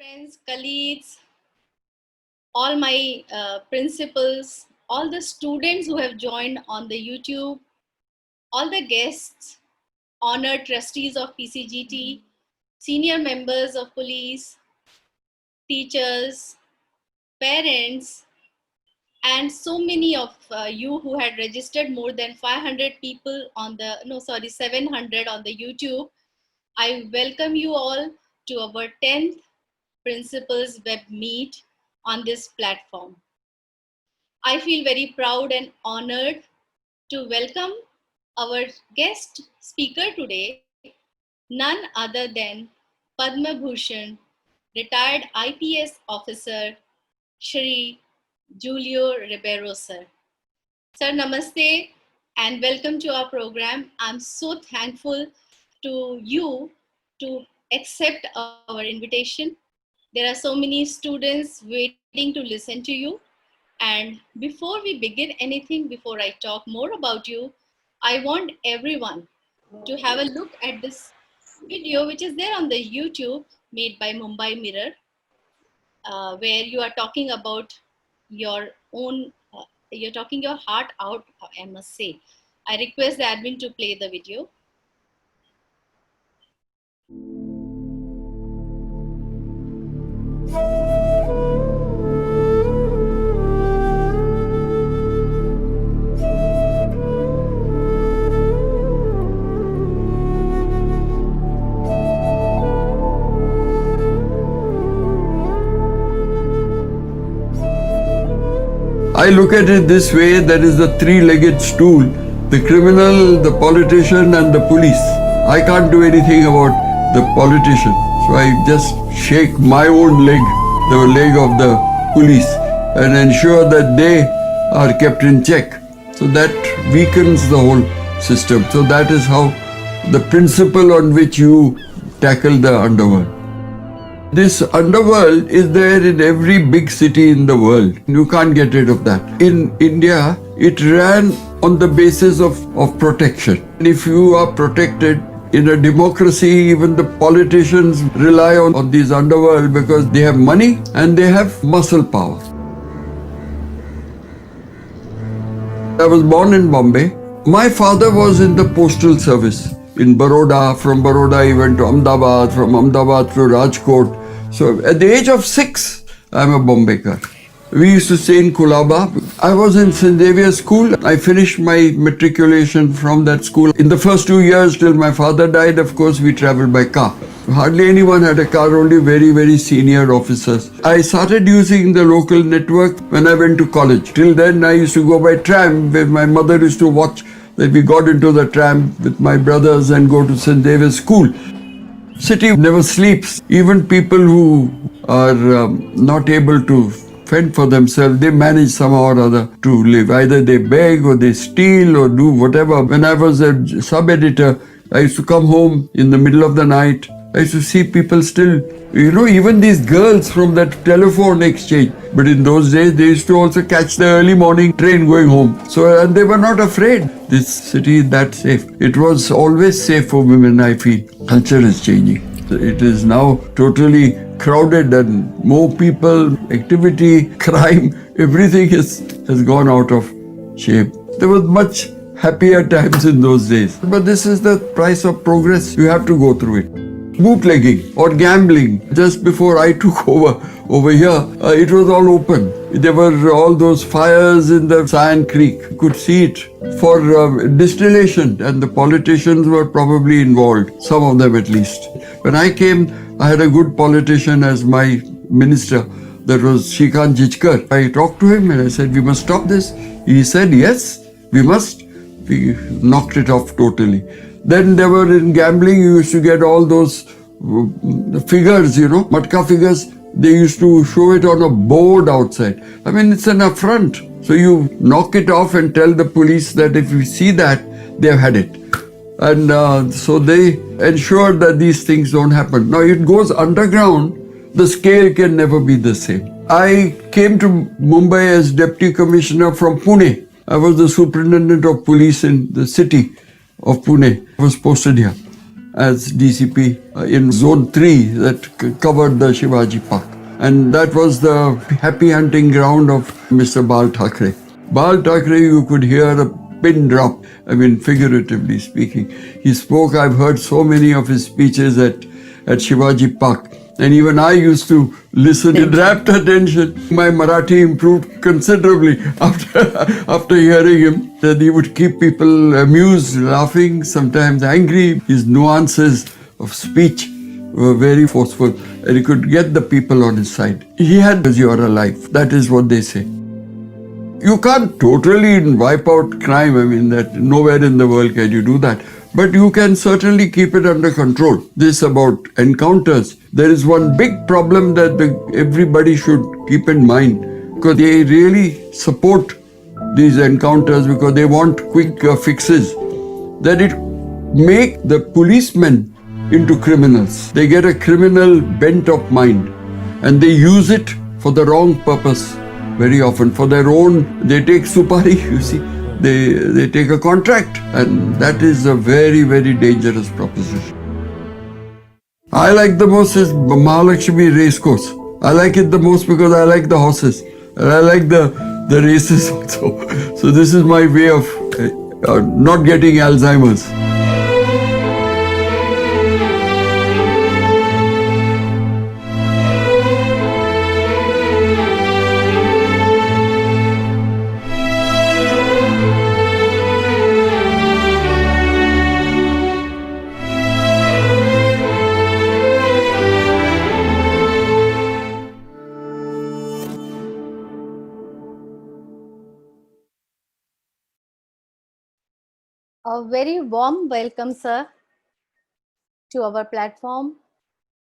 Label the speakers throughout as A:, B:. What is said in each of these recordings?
A: friends, colleagues, all my principals, all the students who have joined on the YouTube, all the guests, honored trustees of PCGT, senior members of police, teachers, parents, and so many of you who had registered, more than 500 people on the, no, sorry, 700 on the YouTube. I welcome you all to our 10th Principals Web Meet on this platform. I feel very proud and honored to welcome our guest speaker today, none other than Padma Bhushan, retired IPS officer, Shri Julio Ribeiro sir. Sir, namaste and welcome to our program. I'm so thankful to you to accept our invitation. There are so many students waiting to listen to you. And before we begin anything, before I talk more about you, I want everyone to have a look at this video, which is there on the YouTube, made by Mumbai Mirror, where you are talking about your own, you're talking your heart out, I must say. I request the admin to play the video.
B: I look at it this way, there is a three-legged stool, the criminal, the politician and the police. I can't do anything about the politician, so I just shake my own leg, the leg of the police, and ensure that they are kept in check. So that weakens the whole system. So that is how the principle on which you tackle the underworld. This underworld is there in every big city in the world. You can't get rid of that. In India, it ran on the basis of protection. And if you are protected in a democracy, even the politicians rely on these underworld because they have money and they have muscle power. I was born in Bombay. My father was in the postal service in Baroda. From Baroda, he went to Ahmedabad, from Ahmedabad to Rajkot. So at the age of 6, I'm a Bombaykar. We used to stay in Kulaba. I was in St. Xavier's School. I finished my matriculation from that school. In the first 2 years till my father died, of course, we traveled by car. Hardly anyone had a car, only very, very senior officers. I started using the local network when I went to college. Till then, I used to go by tram, where my mother used to watch that we got into the tram with my brothers and go to St. Xavier's School. City never sleeps. Even people who are not able to fend for themselves, they manage somehow or other to live. Either they beg or they steal or do whatever. When I was a sub-editor, I used to come home in the middle of the night. I used to see people still, even these girls from that telephone exchange. But in those days, they used to also catch the early morning train going home. So, and they were not afraid. This city is that safe. It was always safe for women, I feel. Culture is changing. It is now totally crowded and more people, activity, crime, everything has gone out of shape. There was much happier times in those days. But this is the price of progress. You have to go through it. Bootlegging or gambling. Just before I took over here, it was all open. There were all those fires in the Sion Creek. You could see it for distillation, and the politicians were probably involved, some of them at least. When I came, I had a good politician as my minister. That was Shrikant Jijkar. I talked to him and I said, we must stop this. He said, yes, we must. We knocked it off totally. Then there were in gambling, you used to get all those figures, matka figures. They used to show it on a board outside. I mean, it's an affront. So you knock it off and tell the police that if you see that, they've had it. And so they ensure that these things don't happen. Now it goes underground, the scale can never be the same. I came to Mumbai as Deputy Commissioner from Pune. I was the Superintendent of Police in the city of Pune. I was posted here. as DCP in Zone 3 that covered the Shivaji Park. And that was the happy hunting ground of Mr. Bal Thackeray. Bal Thackeray, you could hear a pin drop, I mean, figuratively speaking. He spoke, I've heard so many of his speeches at Shivaji Park. And even I used to listen in rapt attention. My Marathi improved considerably after hearing him. That he would keep people amused, laughing, sometimes angry. His nuances of speech were very forceful, and he could get the people on his side. He had your life. That is what they say. You can't totally wipe out crime. I mean, that nowhere in the world can you do that. But you can certainly keep it under control. This about encounters. There is one big problem that everybody should keep in mind, because they really support these encounters because they want quick fixes. That it make the policemen into criminals. They get a criminal bent of mind and they use it for the wrong purpose very often. For their own, they take supari, you see. They take a contract, and that is a very, very dangerous proposition. I like the most is Mahalakshmi Racecourse. I like it the most because I like the horses. And I like the races also. So this is my way of not getting Alzheimer's.
A: A very warm welcome, sir, to our platform.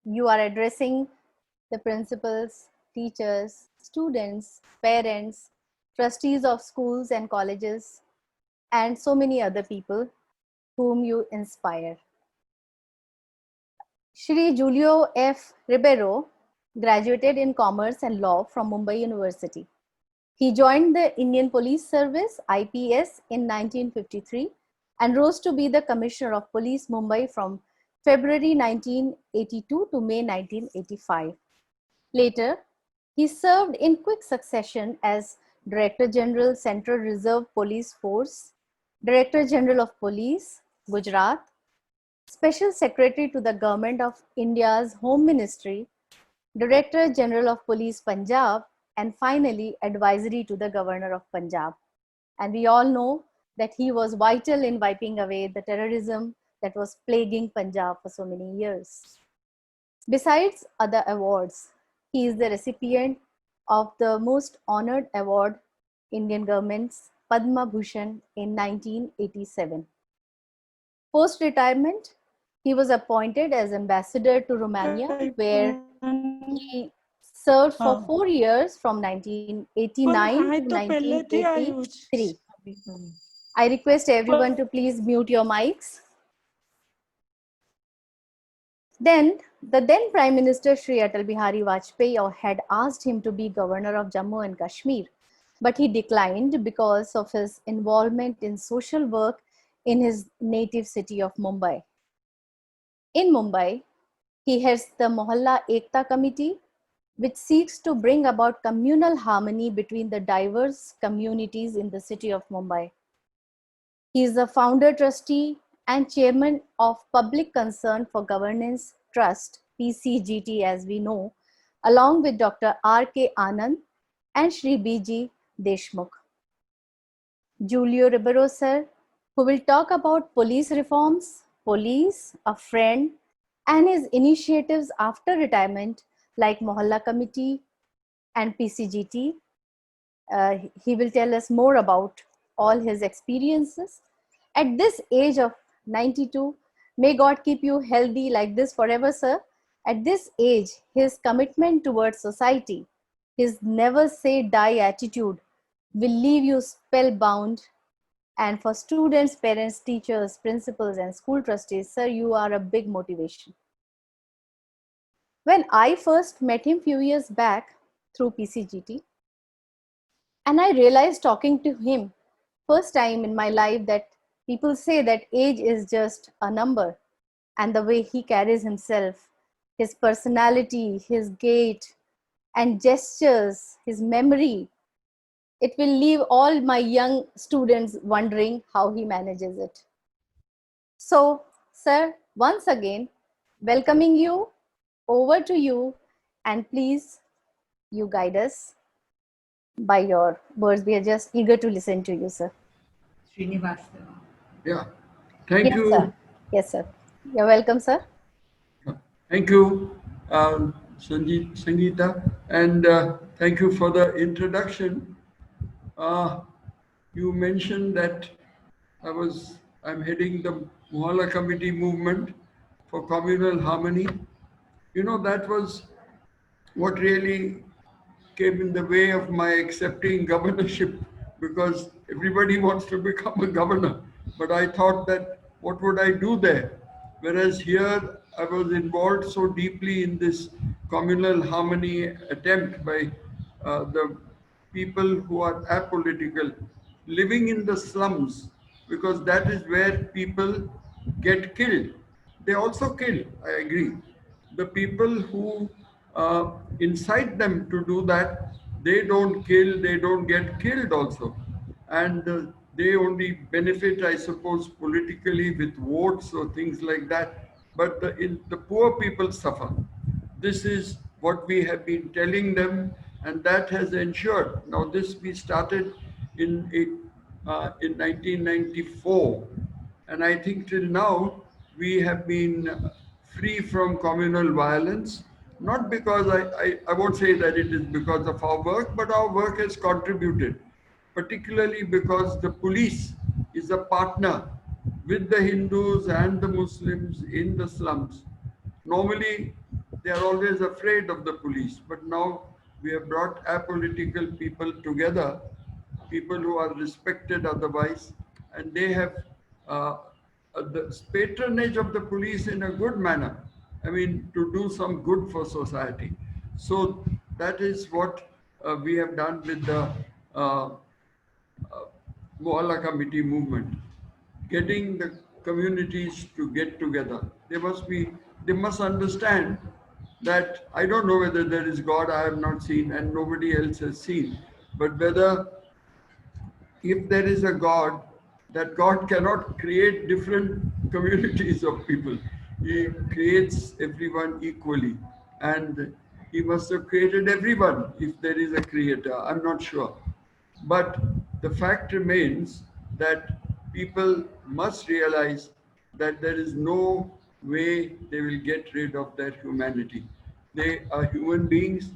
A: You are addressing the principals, teachers, students, parents, trustees of schools and colleges, and so many other people whom you inspire. Shri Julio F. Ribeiro graduated in Commerce and Law from Mumbai University. He joined the Indian Police Service (IPS) in 1953 and rose to be the Commissioner of Police Mumbai from February 1982 to May 1985. Later, he served in quick succession as Director General Central Reserve Police Force, Director General of Police, Gujarat, Special Secretary to the Government of India's Home Ministry, Director General of Police Punjab, and finally advisory to the Governor of Punjab. And we all know that he was vital in wiping away the terrorism that was plaguing Punjab for so many years. Besides other awards, he is the recipient of the most honored award, Indian government's Padma Bhushan in 1987. Post-retirement, he was appointed as ambassador to Romania, where he served for 4 years from 1989 to 1983. I request everyone to please mute your mics. Then, the then Prime Minister Shri Atal Bihari Vajpayee had asked him to be Governor of Jammu and Kashmir, but he declined because of his involvement in social work in his native city of Mumbai. In Mumbai, he heads the Mohalla Ekta Committee, which seeks to bring about communal harmony between the diverse communities in the city of Mumbai. He is the founder trustee and chairman of Public Concern for Governance Trust, PCGT as we know, along with Dr. R.K. Anand and Shri B.G. Deshmukh. Julio Ribeiro sir, who will talk about police reforms, police, a friend, and his initiatives after retirement like Mohalla Committee and PCGT. He will tell us more about all his experiences. At this age of 92, may God keep you healthy like this forever, sir. At this age, his commitment towards society, his never say die attitude will leave you spellbound. And for students, parents, teachers, principals, and school trustees, sir, you are a big motivation. When I first met him few years back through PCGT, and I realized talking to him first time in my life that people say that age is just a number. and the way he carries himself, his personality, his gait, and gestures, his memory, it will leave all my young students wondering how he manages it. So, sir, once again, welcoming you, over to you, and please, you guide us by your words. We are just eager to listen to you, sir.
C: Srinivasa.
B: Yeah. Thank
A: Yes, sir.
B: you.
A: Yes, sir. You're welcome, sir.
B: Thank you, Sangeeta, and thank you for the introduction. You mentioned that I'm heading the Mohalla Committee movement for communal harmony. You know, that was what really came in the way of my accepting governorship, because everybody wants to become a governor. But I thought that what would I do there? Whereas here I was involved so deeply in this communal harmony attempt by the people who are apolitical, living in the slums, because that is where people get killed. They also kill, I agree. The people who incite them to do that, they don't kill, they don't get killed also. And they only benefit, I suppose, politically with votes or things like that. But the poor people suffer. This is what we have been telling them, and that has ensured. Now, this we started in 1994, and I think till now we have been free from communal violence. Not because I won't say that it is because of our work, but our work has contributed, particularly because the police is a partner with the Hindus and the Muslims in the slums. Normally, they are always afraid of the police, but now we have brought apolitical people together, people who are respected otherwise, and they have uh, the patronage of the police in a good manner. I mean, to do some good for society. So that is what we have done with the uh, Mohalla Committee movement, getting the communities to get together. They must understand that I don't know whether there is God, I have not seen, and nobody else has seen, but whether if there is a God, that God cannot create different communities of people. He creates everyone equally. And He must have created everyone if there is a creator. I'm not sure. But the fact remains that people must realize that there is no way they will get rid of their humanity. They are human beings.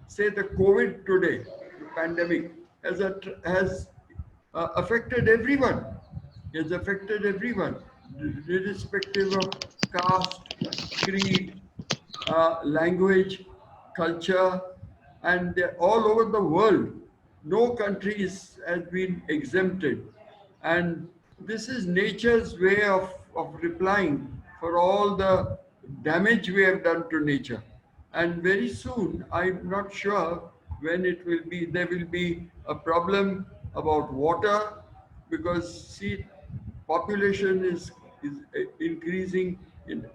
B: Say the COVID today, the pandemic, has affected everyone. Has affected everyone, irrespective of caste, creed, language, culture, and they're all over the world. No country has been exempted. And this is nature's way of replying for all the damage we have done to nature. And very soon, I'm not sure when it will be, there will be a problem about water, because see, population is increasing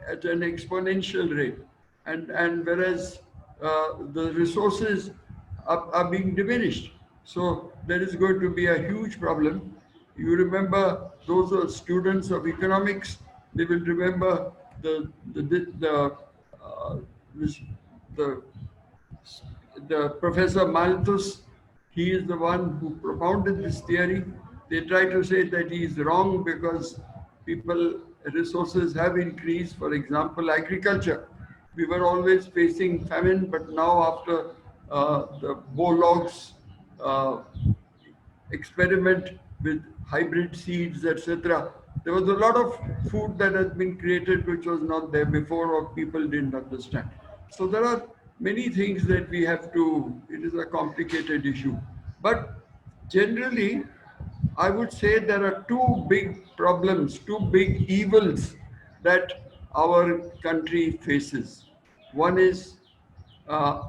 B: at an exponential rate, and whereas the resources are being diminished, so there is going to be a huge problem. You remember, those are students of economics, they will remember uh, this, the the Professor Malthus. He is the one who propounded this theory. They try to say that he is wrong because people resources have increased. For example, agriculture. We were always facing famine, but now after the Bologs uh, experiment with hybrid seeds, etc. There was a lot of food that has been created which was not there before or people didn't understand. So there are many things that we have to, it is a complicated issue. But generally, I would say there are two big problems, two big evils that our country faces. One is uh,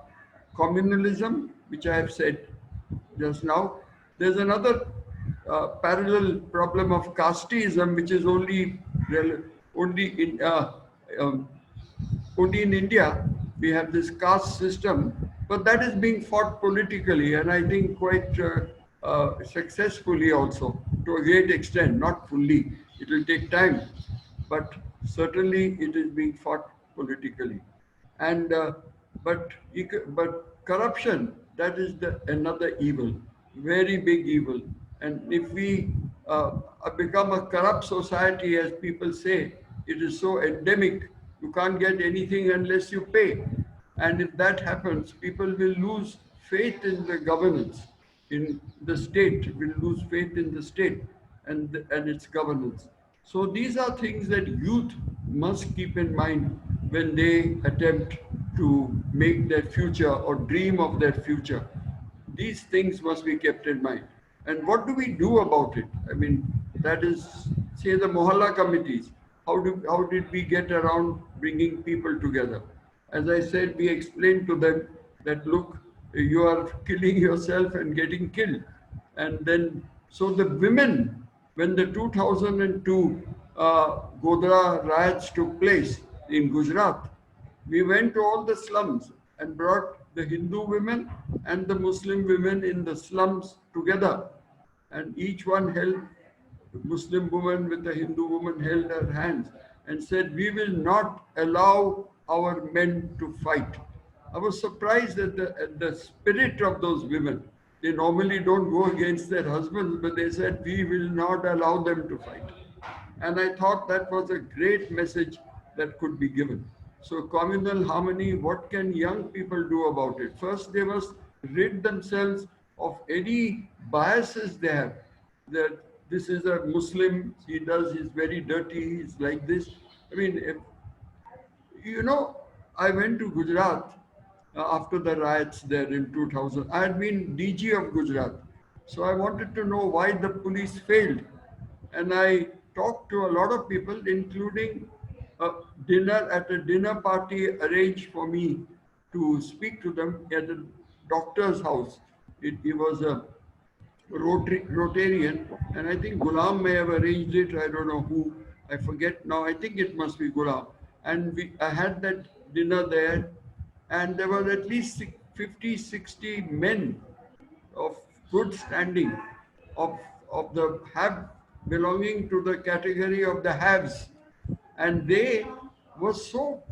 B: communalism, which I have said just now. There's another parallel problem of casteism, which is only um, only in India we have this caste system, but that is being fought politically, and I think quite successfully also to a great extent. Not fully; it will take time, but certainly it is being fought politically. And but corruption, that is the another evil, very big evil. And if we become a corrupt society, as people say, it is so endemic, you can't get anything unless you pay. And if that happens, people will lose faith in the governance, in the state, will lose faith in the state and its governance. So these are things that youth must keep in mind when they attempt to make their future or dream of their future. These things must be kept in mind. And what do we do about it? I mean, that is, say, the Mohalla committees. How did we get around bringing people together? As I said, we explained to them that, look, you are killing yourself and getting killed. And then, so the women, when the 2002 Godhra riots took place in Gujarat, we went to all the slums and brought the Hindu women and the Muslim women in the slums together. And each one held, the Muslim woman with the Hindu woman held her hands and said, we will not allow our men to fight. I was surprised at the spirit of those women. They normally don't go against their husbands, but they said, we will not allow them to fight. And I thought that was a great message that could be given. So communal harmony, what can young people do about it? First, they must rid themselves of any biases they have. That this is a Muslim, he's very dirty, he's like this. I mean, you know, I went to Gujarat after the riots there in 2000. I had been DG of Gujarat. So I wanted to know why the police failed. And I talked to a lot of people, including a dinner party arranged for me to speak to them at a doctor's house. He was a Rotarian, and I think Gulam may have arranged it. I don't know who. I forget now. I think it must be Gulam. And I had that dinner there, and there were at least 50, 60 men of good standing, of the have belonging to the category of the haves, and they were so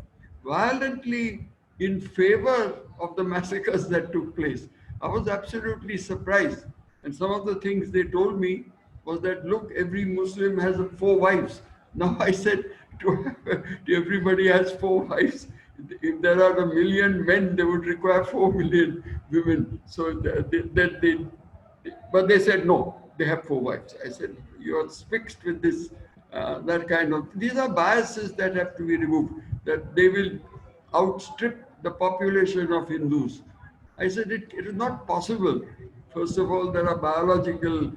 B: violently in favor of the massacres that took place. I was absolutely surprised. And some of the things they told me was that, look, every Muslim has 4 wives. Now I said to everybody has 4 wives. If there are 1,000,000 men, they would require 4 million women. So but they said no, they have 4 wives. I said, you're fixed with this, that kind of, these are biases that have to be removed, that they will outstrip the population of Hindus. I said, it is not possible. First of all, there are biological,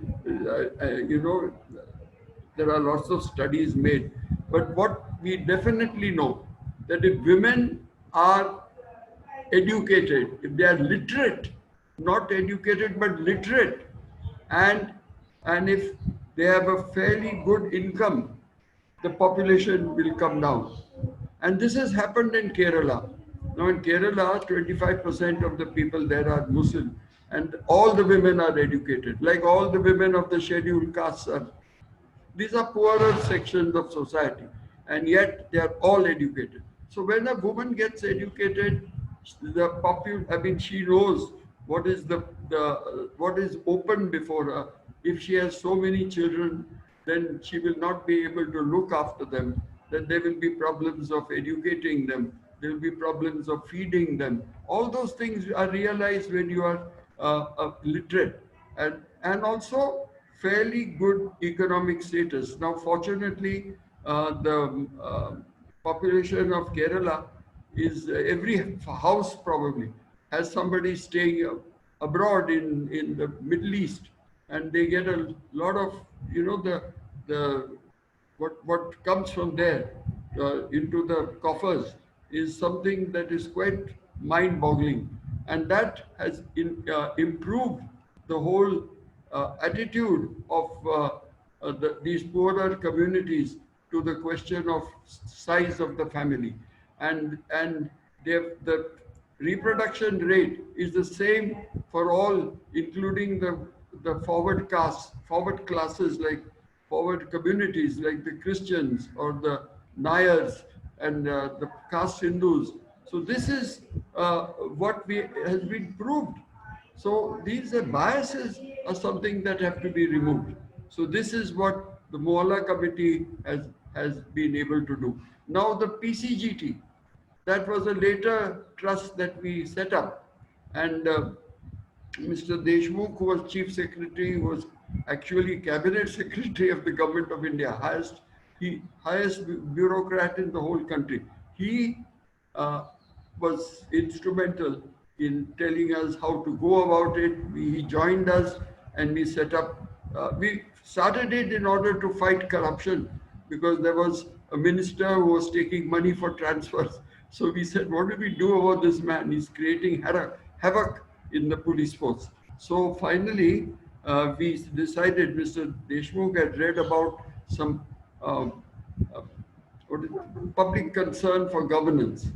B: there are lots of studies made. But what we definitely know, that if women are educated, if they are literate, not educated but literate, and if they have a fairly good income, the population will come down. And this has happened in Kerala. Now in Kerala, 25% of the people there are Muslim, and all the women are educated, like all the women of the scheduled castes are. These are poorer sections of society, and yet they are all educated. So when a woman gets educated, she knows what is what is open before her. If she has so many children, then she will not be able to look after them. Then there will be problems of educating them. There will be problems of feeding them. All those things are realized when you are literate, and also fairly good economic status. Now, fortunately, the population of Kerala is every house probably has somebody staying abroad in the Middle East, and they get a lot of, the what comes from there into the coffers is something that is quite mind-boggling, and that has improved the whole attitude of these poorer communities to the question of size of the family, and the reproduction rate is the same for all, including the forward classes like forward communities like the Christians or the Nayars and the caste Hindus. So this is what we has been proved. So these biases are something that have to be removed. So this is what the Mohalla committee has been able to do. Now the PCGT, that was a later trust that we set up, and Mr. Deshmukh, who was chief secretary, was actually cabinet secretary of the government of India, highest bureaucrat in the whole country. He uh, was instrumental in telling us how to go about it. He joined us and we set up, we started it in order to fight corruption because there was a minister who was taking money for transfers. So we said, what do we do about this man? He's creating havoc in the police force. So finally, we decided, Mr. Deshmukh had read about some uh, public concern for governance.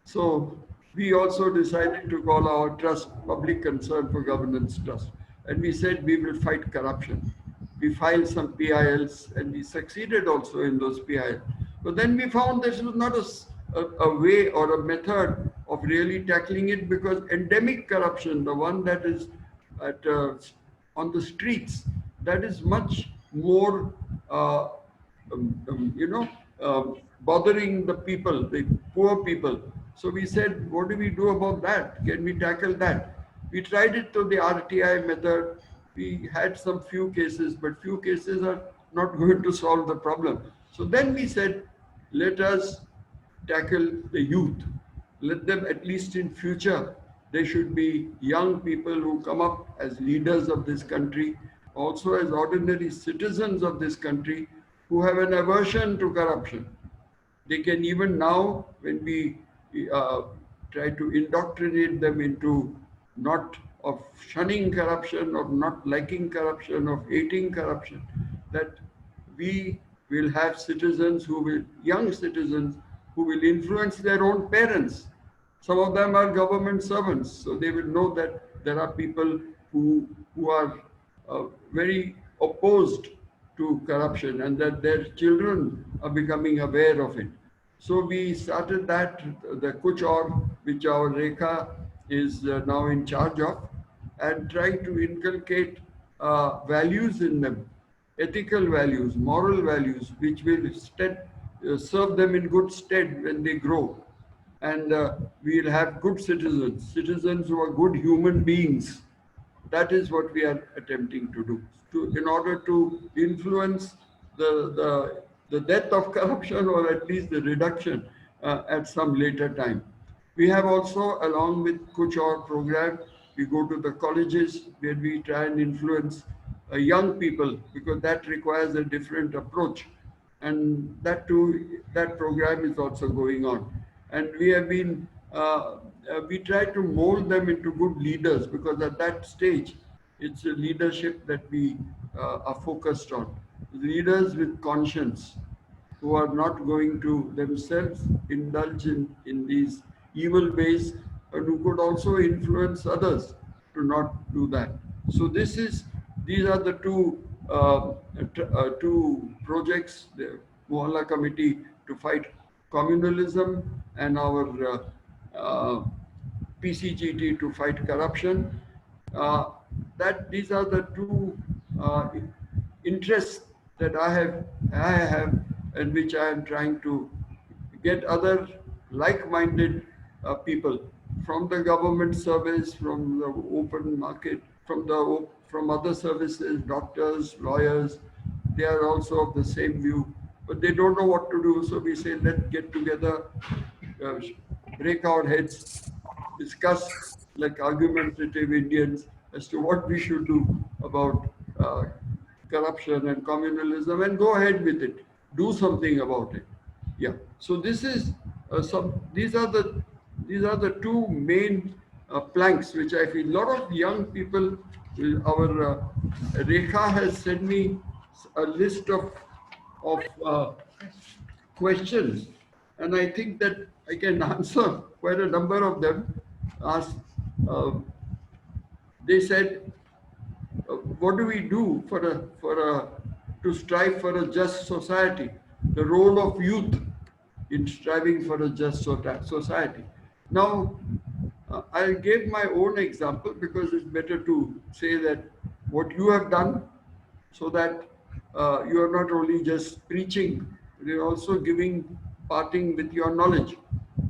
B: So we also decided to call our trust Public Concern for Governance Trust. And we said we will fight corruption. We filed some PILs and we succeeded also in those PILs. But then we found this was not a way or a method of really tackling it, because endemic corruption, the one that is at, on the streets, that is much more bothering the people, the poor people. So we said, what do we do about that? Can we tackle that? We tried it through the RTI method. We had some few cases, but few cases are not going to solve the problem. So then we said, let us tackle the youth. Let them, at least in future, they should be young people who come up as leaders of this country, also as ordinary citizens of this country who have an aversion to corruption. They can even now, when we try to indoctrinate them into not of shunning corruption, of not liking corruption, of hating corruption, that we will have citizens who will, young citizens who will influence their own parents. Some of them are government servants, so they will know that there are people who are very opposed to corruption and that their children are becoming aware of it. So we started that, the Kuch Aur, which our Rekha is now in charge of, and trying to inculcate values in them, ethical values, moral values, which will serve them in good stead when they grow. And we'll have good citizens, citizens who are good human beings. That is what we are attempting to do, in order to influence the death of corruption, or at least the reduction at some later time. We have also, along with Kuch Aur program, we go to the colleges where we try and influence young people, because that requires a different approach. And that too, that program is also going on. And we have been, we try to mold them into good leaders, because at that stage, it's a leadership that we are focused on. Leaders with conscience, who are not going to themselves indulge in these evil ways, and who could also influence others to not do that. So these are the two projects, the Mohalla Committee to fight communalism and our PCGT to fight corruption. These are the two interests that I have, and which I am trying to get other like-minded people from the government service, from the open market, from other services, doctors, lawyers. They are also of the same view, but they don't know what to do. So we say, let's get together, break our heads, discuss like argumentative Indians as to what we should do about corruption and communalism, and go ahead with it. Do something about it. Yeah. So this is these are the two main planks which I feel. A lot of young people, our Rekha has sent me a list of questions, and I think that I can answer quite a number of them. Asked, uh, they said, what do we do to strive for a just society? The role of youth in striving for a just society. Now, I gave my own example because it's better to say that what you have done, so that you are not only just preaching, you're also parting with your knowledge.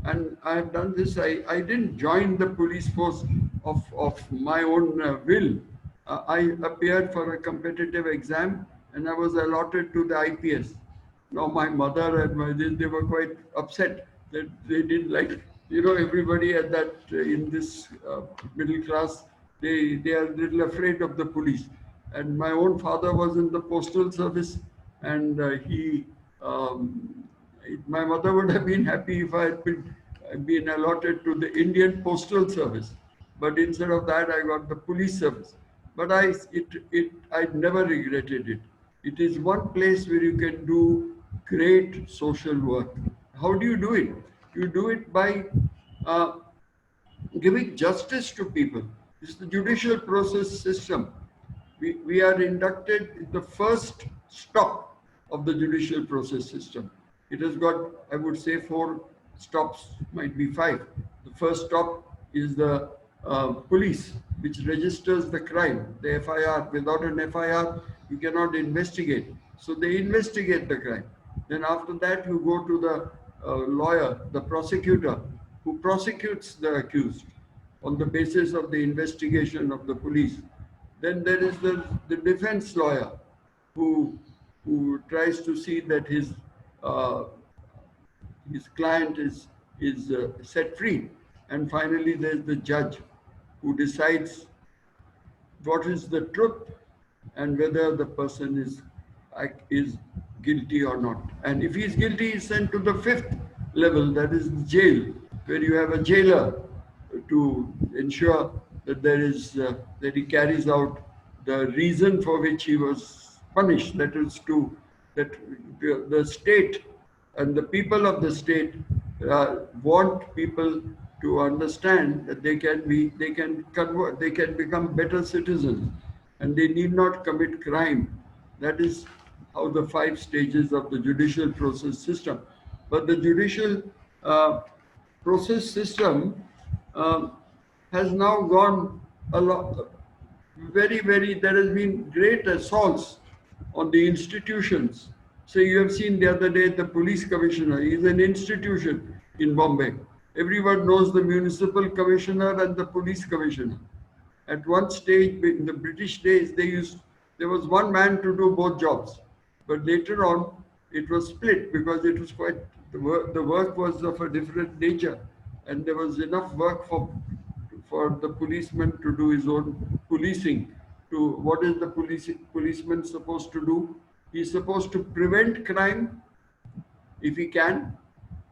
B: And I have done this. I didn't join the police force of my own will. I appeared for a competitive exam and I was allotted to the IPS. Now my mother and they were quite upset that they didn't like, everybody at that in this middle class, they are a little afraid of the police. And my own father was in the postal service, and my mother would have been happy if I had been allotted to the Indian Postal Service, but instead of that, I got the police service. But I never regretted it. It is one place where you can do great social work. How do you do it? You do it by uh, giving justice to people. It's the judicial process system. We are inducted in the first stop of the judicial process system. It has got, I would say, 4 stops, might be 5. The first stop is the police, which registers the crime, the FIR. Without an FIR, you cannot investigate. So they investigate the crime. Then after that, you go to the lawyer, the prosecutor, who prosecutes the accused on the basis of the investigation of the police. Then there is the defense lawyer who tries to see that his client is set free. And finally, there's the judge who decides what is the truth and whether the person is guilty or not. And if he is guilty, he is sent to the 5th level, that is jail, where you have a jailer to ensure that that he carries out the reason for which he was punished. That is that the state and the people of the state want people to understand that they can become better citizens, and they need not commit crime. That is how the 5 stages of the judicial process system. But the judicial process system has now gone a lot, there has been great assaults on the institutions. So you have seen the other day the police commissioner is an institution in Bombay. Everyone knows the municipal commissioner and the police commissioner. At one stage in the British days, there was one man to do both jobs, but later on it was split because it was the work was of a different nature, and there was enough work for the policeman to do his own policing. What is the policeman supposed to do? He is supposed to prevent crime if he can.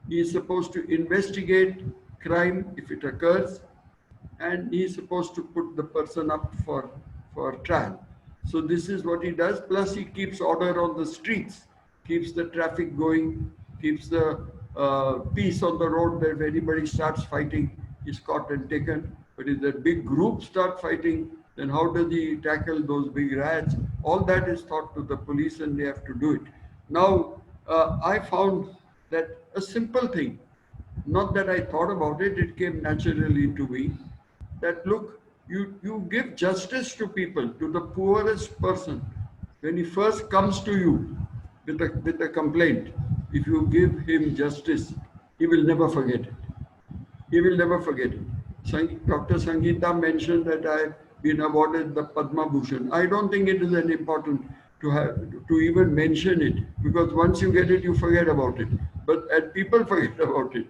B: He is supposed to investigate crime if it occurs, and he is supposed to put the person up for trial. So this is what he does. Plus he keeps order on the streets, keeps the traffic going, keeps the peace on the road, where if anybody starts fighting, is caught and taken. But if the big groups start fighting, then how does he tackle those big riots? All that is taught to the police, and they have to do it. Now, I found that a simple thing, not that I thought about it, it came naturally to me, that look, you give justice to people, to the poorest person. When he first comes to you with a complaint, if you give him justice, he will never forget it. He will never forget it. Dr. Sangeeta mentioned that I've been awarded the Padma Bhushan. I don't think it is any important to even mention it, because once you get it, you forget about it. But people forget about it.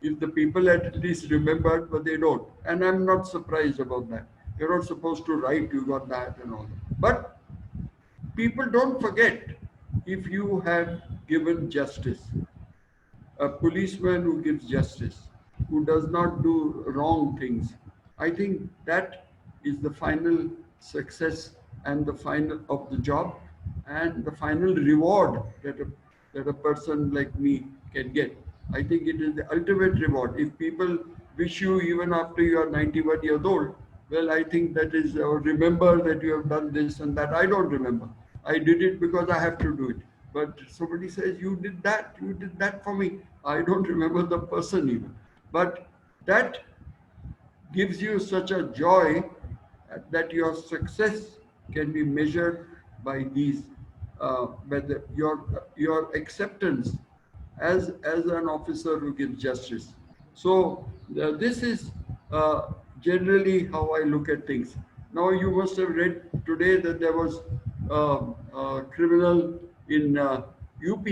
B: If the people at least remembered, but they don't. And I'm not surprised about that. You're not supposed to write, you got that and all that. But people don't forget if you have given justice. A policeman who gives justice, who does not do wrong things, I think that is the final success and the final of the job, and the final reward that that a person like me can get. I think it is the ultimate reward. If people wish you even after you are 91 years old, well, I think that is, or remember that you have done this and that. I don't remember. I did it because I have to do it. But somebody says, you did that for me. I don't remember the person even. But that gives you such a joy that your success can be measured by these, whether your acceptance as an officer who gives justice. So this is generally how I look at things. Now you must have read today that there was a criminal in UP,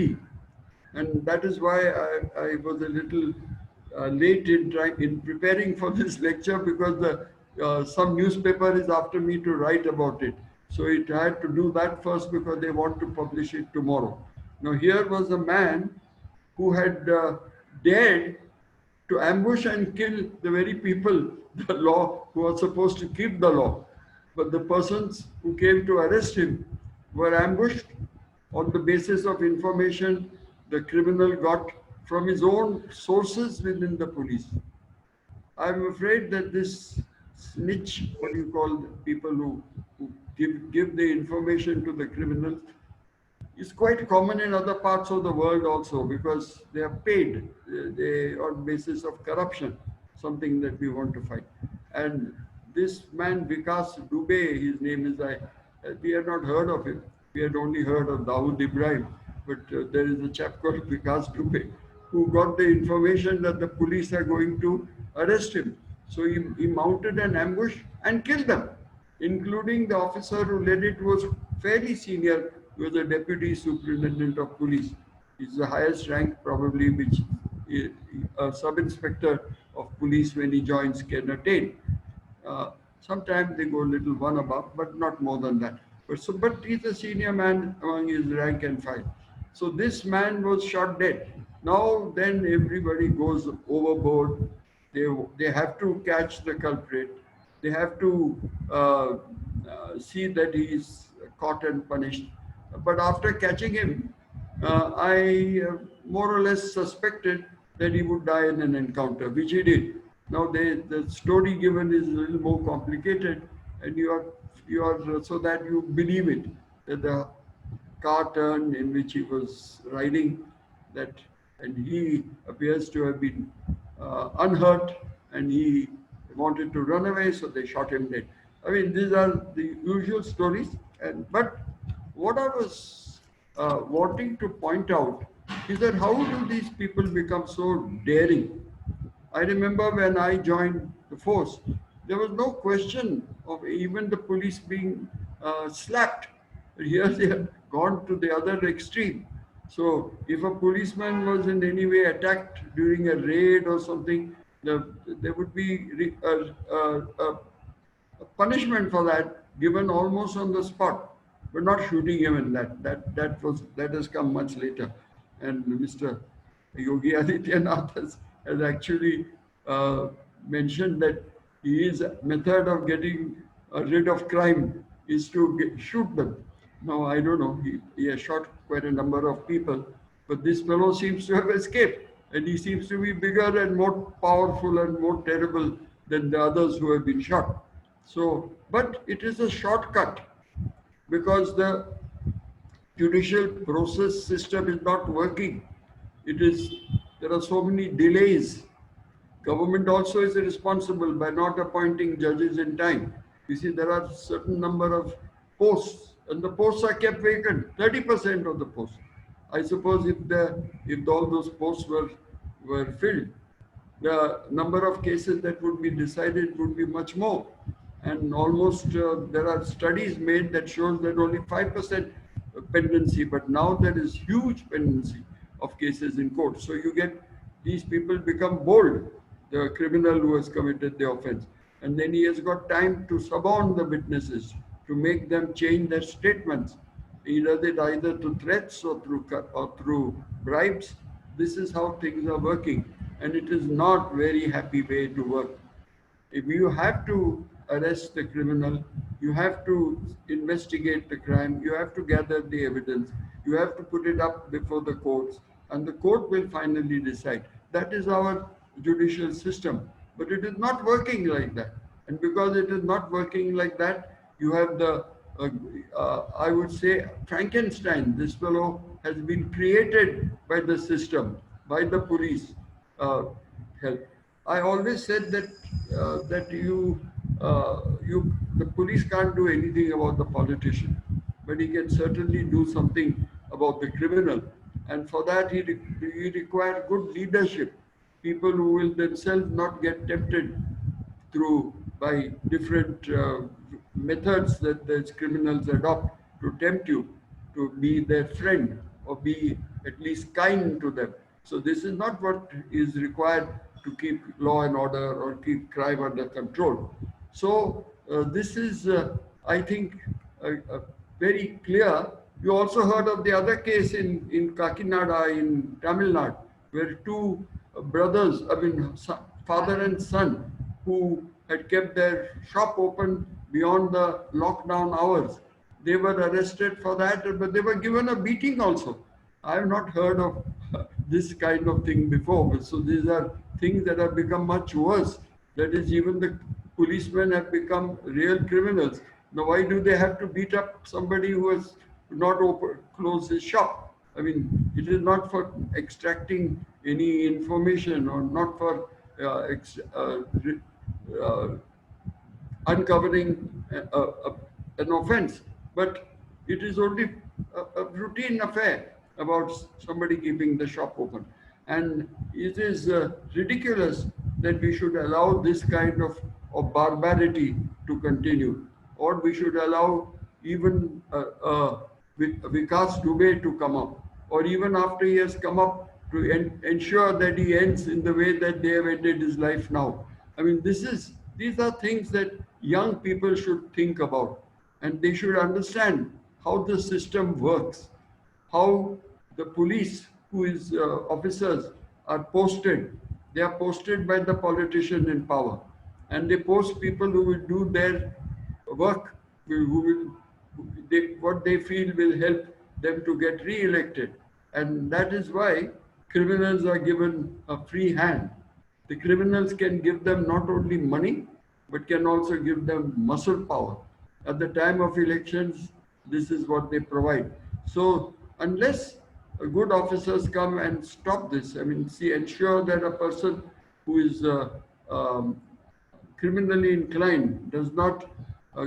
B: and that is why I was a little late in preparing for this lecture, because the some newspaper is after me to write about it. So it had to do that first because they want to publish it tomorrow. Now here was a man who had dared to ambush and kill the very people, the law, who are supposed to keep the law. But the persons who came to arrest him were ambushed on the basis of information the criminal got from his own sources within the police. I'm afraid that this snitch, what do you call the people who give the information to the criminals, is quite common in other parts of the world also, because they are paid they on basis of corruption, something that we want to fight. And this man Vikas Dubey, his name is, we had not heard of him. We had only heard of Dawood Ibrahim, but there is a chap called Vikas Dubey who got the information that the police are going to arrest him. So he mounted an ambush and killed them, including the officer who led it was fairly senior. He was a deputy superintendent of police. He's the highest rank probably which a sub-inspector of police when he joins can attain. Sometimes they go a little one above, but not more than that. But he's a senior man among his rank and file. So this man was shot dead. Now then everybody goes overboard. They have to catch the culprit. They have to see that he is caught and punished. But after catching him, I more or less suspected that he would die in an encounter, which he did. Now the story given is a little more complicated, and you are so that you believe it, that the car turn in which he was riding, and he appears to have been unhurt, and he wanted to run away, so they shot him dead. I mean, these are the usual stories, but what I was wanting to point out is that how do these people become so daring? I remember when I joined the force, there was no question of even the police being slapped. But here they have gone to the other extreme. So if a policeman was in any way attacked during a raid or something, there would be a punishment for that given almost on the spot. But not shooting him in that has come much later. And Mr. Yogi Adityanath has actually mentioned that his method of getting rid of crime is to shoot them. Now, I don't know, he has shot quite a number of people, but this fellow seems to have escaped, and he seems to be bigger and more powerful and more terrible than the others who have been shot. So, but it is a shortcut, because the judicial process system is not working. There are so many delays. Government also is responsible by not appointing judges in time. You see, there are certain number of posts, and the posts are kept vacant, 30% of the posts. I suppose if all those posts were filled, the number of cases that would be decided would be much more. And almost there are studies made that shows that only 5% pendency, but now there is huge pendency of cases in court. So you get these people become bold, the criminal who has committed the offense, and then he has got time to suborn the witnesses, to make them change their statements, either to threats or through bribes. This is how things are working, and it is not very happy way to work. If you have to arrest the criminal, you have to investigate the crime, you have to gather the evidence, you have to put it up before the courts, and the court will finally decide. That is our judicial system. But it is not working like that. And because it is not working like that, you have I would say, Frankenstein. This fellow has been created by the system, by the police help. I always said that the police can't do anything about the politician, but he can certainly do something about the criminal. And for that, he requires good leadership, people who will themselves not get tempted through by different methods that the criminals adopt to tempt you to be their friend or be at least kind to them. So this is not what is required to keep law and order or keep crime under control. So this is, I think, very clear. You also heard of the other case in Kakinada in Tamil Nadu, where two brothers, father and son, who had kept their shop open beyond the lockdown hours. They were arrested for that, but they were given a beating also. I have not heard of this kind of thing before. So these are things that have become much worse. That is, even the policemen have become real criminals. Now, why do they have to beat up somebody who has not closed his shop? I mean, it is not for extracting any information or not for uh, uncovering an offense, but it is only a routine affair about somebody keeping the shop open. And it is ridiculous that we should allow this kind of barbarity to continue, or we should allow even Vikas Dubey to come up, or even after he has come up, to ensure that he ends in the way that they have ended his life now. I mean, these are things that young people should think about, and they should understand how the system works, how the police, who is officers, are posted. They are posted by the politician in power, and they post people who will do their work, what they feel will help them to get re-elected. And that is why criminals are given a free hand. The criminals can give them not only money, but can also give them muscle power. At the time of elections, this is what they provide. So unless good officers come and stop this, ensure that a person who is um, criminally inclined does not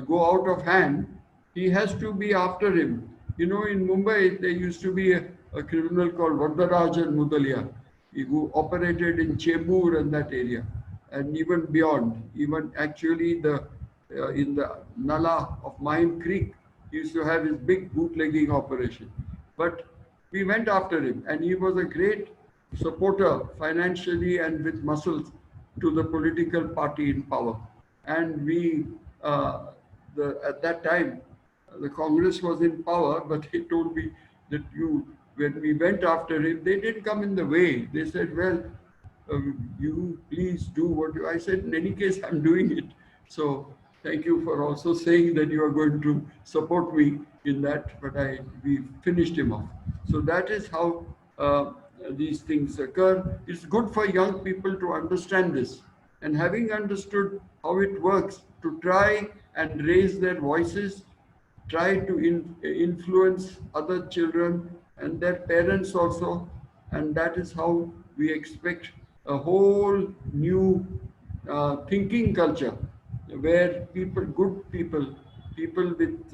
B: go out of hand, he has to be after him. You know, in Mumbai, there used to be a criminal called Vardarajan Mudalia, who operated in Chembur and that area, and even beyond. Even actually, in the Nala of Mine Creek, he used to have his big bootlegging operation. But we went after him, and he was a great supporter financially and with muscles to the political party in power. And at that time, the Congress was in power, but he told me that when we went after him, they didn't come in the way. They said, well, you please do what you, I said, in any case, I'm doing it. So thank you for also saying that you are going to support me in that, but we finished him off. So that is how these things occur. It's good for young people to understand this, and having understood how it works, to try and raise their voices, try to influence other children and their parents also. And that is how we expect a whole new thinking culture, where good people, people with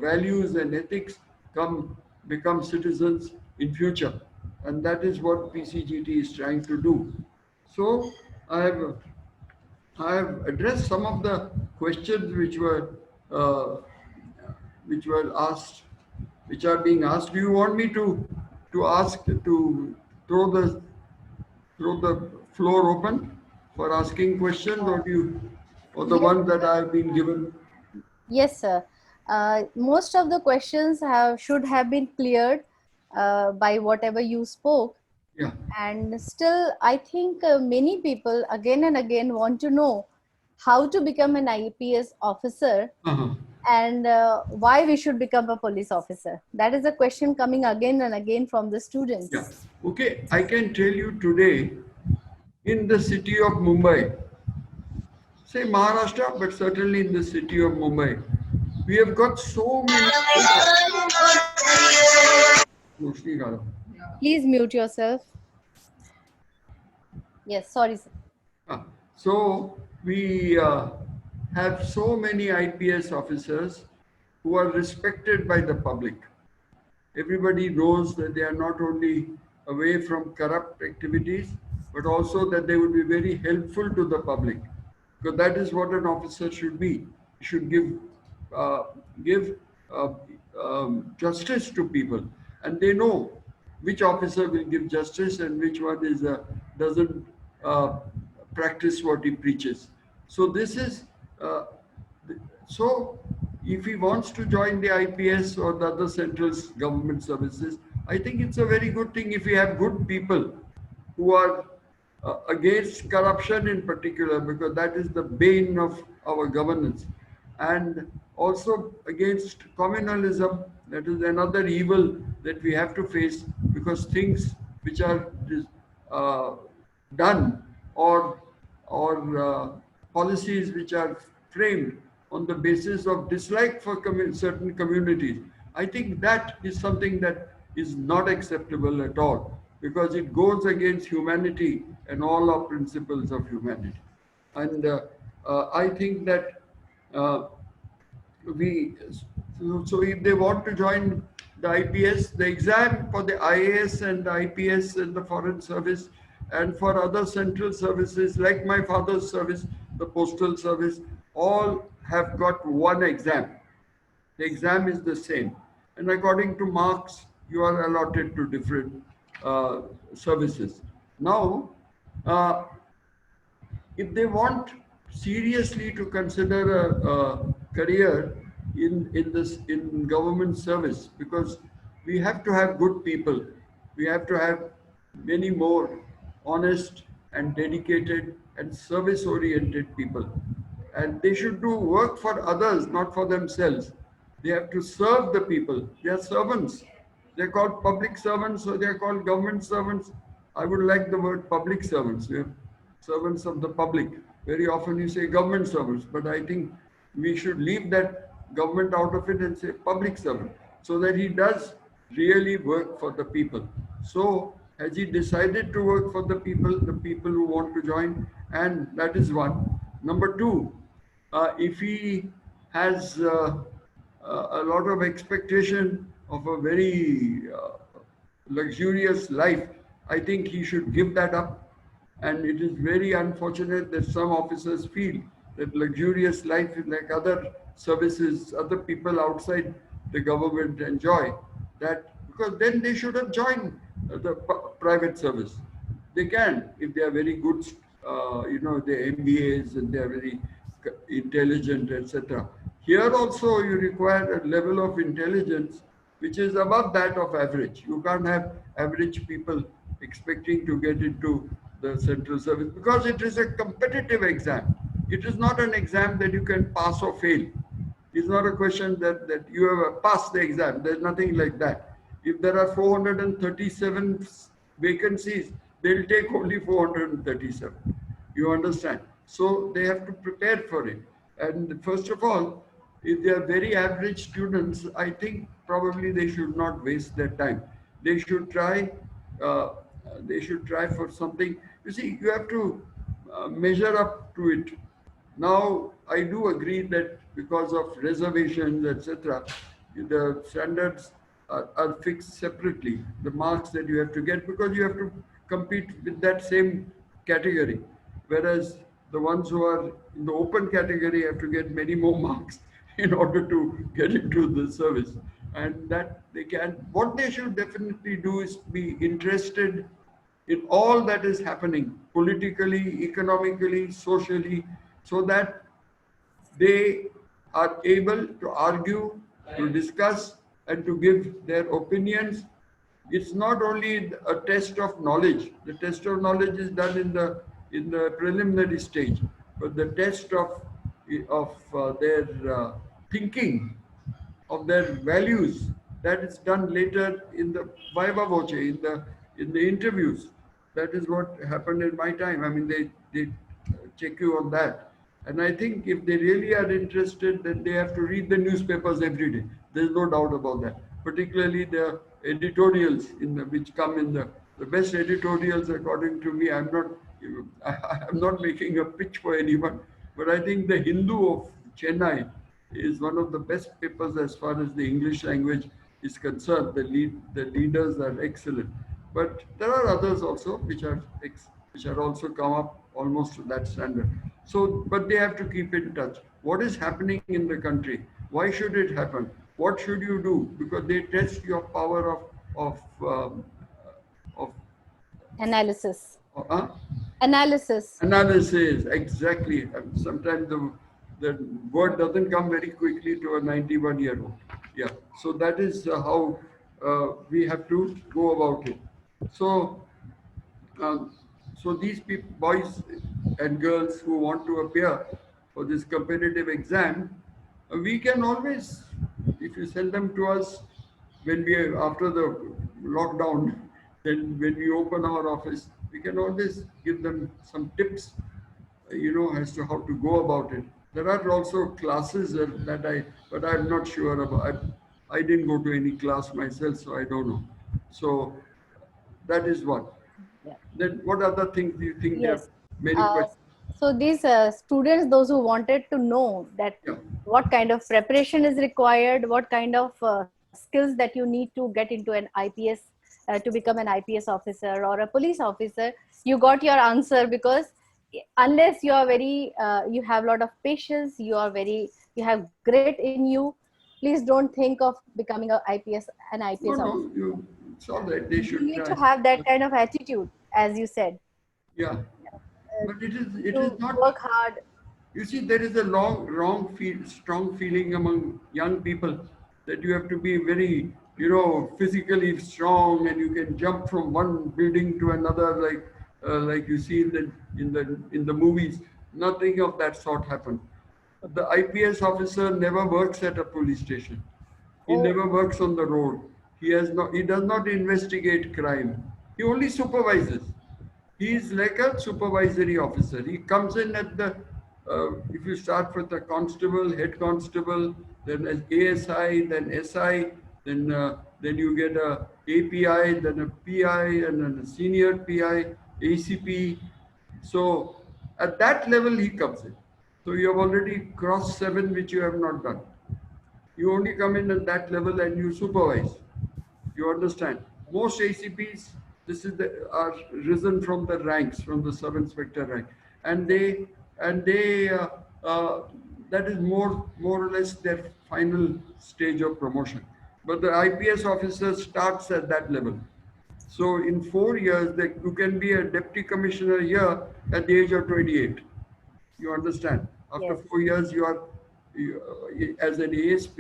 B: values and ethics, become citizens in future. And that is what PCGT is trying to do. So I have addressed some of the questions uh, which were asked, which are being asked. Do you want me to ask to throw the throw the floor open for asking questions, or the
D: Yes,
B: one that I have been given?
D: yes, sir. Most of the questions should have been cleared by whatever you spoke.
B: Yeah.
D: And still, I think many people again and again want to know how to become an IPS officer
B: Uh-huh.
D: and why we should become a police officer. That is a question coming again and again from the
B: Yeah.
D: students.
B: Okay, I can tell you today in the city of Mumbai, say Maharashtra, but certainly in the city of Mumbai, we have got so many. Roshni Gaurav.
C: Yeah.
D: Please mute yourself. Yes, sorry, sir.
B: Ah, so we have so many IPS officers who are respected by the public. Everybody knows that they are not only away from corrupt activities, but also that they would be very helpful to the public. Because that is what an officer should be. He should uh, give uh, justice to people, and they know which officer will give justice and which one is doesn't uh, practice what he preaches. So this is uh, so if he wants to join the IPS or the other central government services, I think it's a very good thing if we have good people who are against corruption in particular, because that is the bane of our governance, and also against communalism. That is another evil that we have to face, because things which are uh, done, or policies which are framed on the basis of dislike for certain communities, I think that is something that is not acceptable at all, because it goes against humanity and all our principles of humanity. And I think that uh, we so if they want to join the IPS, the exam for the IAS and the IPS and the foreign service, and for other central services like my father's service, the postal service, all have got one exam. The exam is the same, and according to marks, you are allotted to different services. Now, uh, if they want seriously to consider a career in government service, because we have to have good people, we have to have many more honest and dedicated and service oriented people, and they should do work for others, not for themselves. They have to serve the people. They are servants. They're called public servants, or they're called government servants. I would like the word public servants. They're servants of the public. Very often you say government servants, but I think we should leave that government out of it and say public servant, so that he does really work for the people. So has he decided to work for the people who want to join? And that is one. Number two, if he has a lot of expectation of a very luxurious life, I think he should give that up. And it is very unfortunate that some officers feel that luxurious life is like other services, other people outside the government enjoy. That because then they should have joined the private service. They can if they are very good, they're MBAs and they are very intelligent, etc. Here also you require a level of intelligence which is above that of average. You can't have average people expecting to get into the central service, because it is a competitive exam. It is not an exam that you can pass or fail. It's not a question that you have passed the exam. There's nothing like that. If there are 437 vacancies, they'll take only 437. You understand? So they have to prepare for it. And first of all, if they are very average students, I think probably they should not waste their time. They should try. Uh, they should try for something. You see, you have to measure up to it. Now, I do agree that because of reservations, etc., the standards are fixed separately. The marks that you have to get, because you have to compete with that same category, whereas the ones who are in the open category have to get many more marks in order to get into the service. And that they can. What they should definitely do is be interested in all that is happening politically, economically, socially, so that they are able to argue, to discuss, and to give their opinions. It's not only a test of knowledge. The test of knowledge is done in the preliminary stage. but the test of their thinking, of their values, that is done later in the viva voce, in the interviews. That is what happened in my time. I mean, they check you on that. And I think if they really are interested, then they have to read the newspapers every day. There's no doubt about that. Particularly the editorials which come in the best editorials, according to me. I'm not making a pitch for anyone, but I think the Hindu of Chennai is one of the best papers as far as the English language is concerned. The leaders are excellent, but there are others also which are also come up almost to that standard. So, but they have to keep in touch. What is happening in the country? Why should it happen? What should you do? Because they test your power of
D: Analysis.
B: uh,
D: Analysis.
B: analysis. Exactly. And sometimes the word doesn't come very quickly to a 91-year-old. Yeah. So that is how we have to go about it. So um, so these people, boys and girls who want to appear for this competitive exam, we can always, if you send them to us when we after the lockdown, then when we open our office, we can always give them some tips, as to how to go about it. There are also classes but I'm not sure about. I didn't go to any class myself, so I don't know. So that is one.
D: Yeah.
B: Then what other things do you think there are
D: Yes.
B: many
D: Uh,
B: questions?
D: so these students, those who wanted to know that
B: Yeah.
D: what kind of preparation is required, what kind of skills that you need to get into an IPS, to become an IPS officer or a police officer, you got your answer, because unless you are you have a lot of patience, you have grit in you, please don't think of becoming an
B: No,
D: IPS
B: no,
D: officer.
B: it's all right. They
D: You
B: should
D: need to
B: try.
D: have that kind of attitude, as you said,
B: Yeah.
D: uh,
B: But it is
D: to
B: not.
D: work hard.
B: You see, there is a strong feeling among young people that you have to be very, physically strong, and you can jump from one building to another, like you see in the movies. Nothing of that sort happened. The IPS officer never works at a police station. He
D: Oh,
B: never works on the road. He does not investigate crime. He only supervises. He is like a supervisory officer. He comes in if you start with a constable, head constable, then as ASI, then SI, then you get a API, then a PI, and then a senior PI, ACP. So at that level he comes in. So you have already crossed 7, which you have not done. You only come in at that level and you supervise. You understand? Most ACPs, are risen from the ranks, from the sub-inspector rank, and they uh, that is more or less their final stage of promotion. But the IPS officer starts at that level. So in 4 years, you can be a deputy commissioner here at the age of 28. You understand? After
D: yes.
B: 4 years, as an ASP,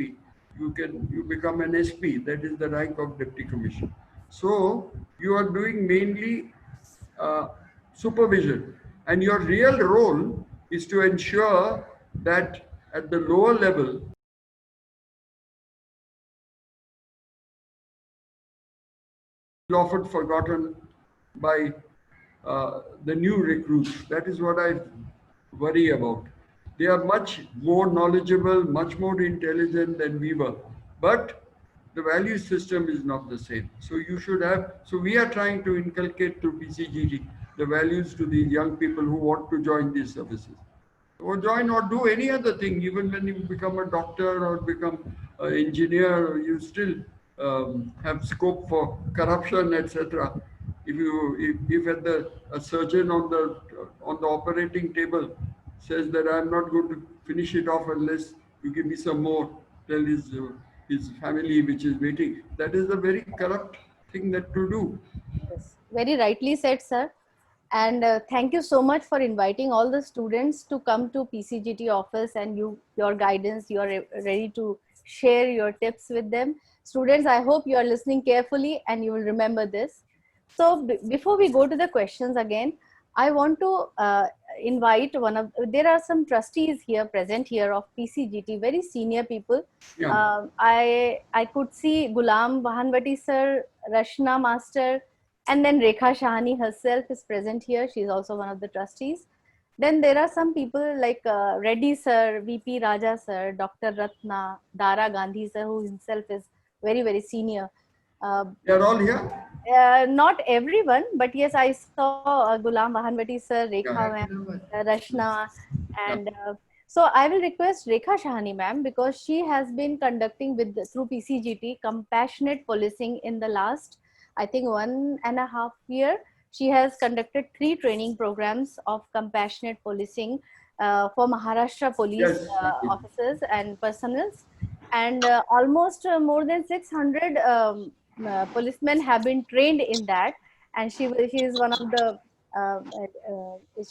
B: you become an SP. That is the rank of deputy commissioner. So you are doing mainly uh, supervision, and your real role is to ensure that at the lower level, is often forgotten by the new recruits. That is what I worry about. They are much more knowledgeable, much more intelligent than we were, but the value system is not the same. So you should have. So we are trying to inculcate through PCGT the values to these young people who want to join these services, or join or do any other thing. Even when you become a doctor or become an engineer, you still have scope for corruption, etc. If at a surgeon on the operating table says that I'm not going to finish it off unless you give me some more, tell his family which is waiting, that is a very corrupt thing that to do.
D: Yes, very rightly said, sir. And thank you so much for inviting all the students to come to PCGT office, and your guidance. You are ready to share your tips with them. Students, I hope you are listening carefully and you will remember this. So before we go to the questions again, I want to invite there are some trustees here present here of PCGT, very senior people.
B: Yeah.
D: I could see Gulam Bahanvati sir, Rashna master, and then Rekha Shahani herself is present here. She's also one of the trustees. Then there are some people like Reddy sir, VP Raja sir, Dr. Ratna, Dara Gandhi sir, who himself is very, very senior.
B: They're all here?
D: Not everyone, but yes, I saw Gulam Bahanvati sir, Rekha
B: Yeah.
D: ma'am, Rashna, and so I will request Rekha Shahani ma'am, because she has been conducting through PCGT compassionate policing in the last, I think, 1.5 year. She has conducted 3 training programs of compassionate policing for Maharashtra police
B: Yes.
D: officers and personals, and almost more than 600 policemen have been trained in that, and she is one of the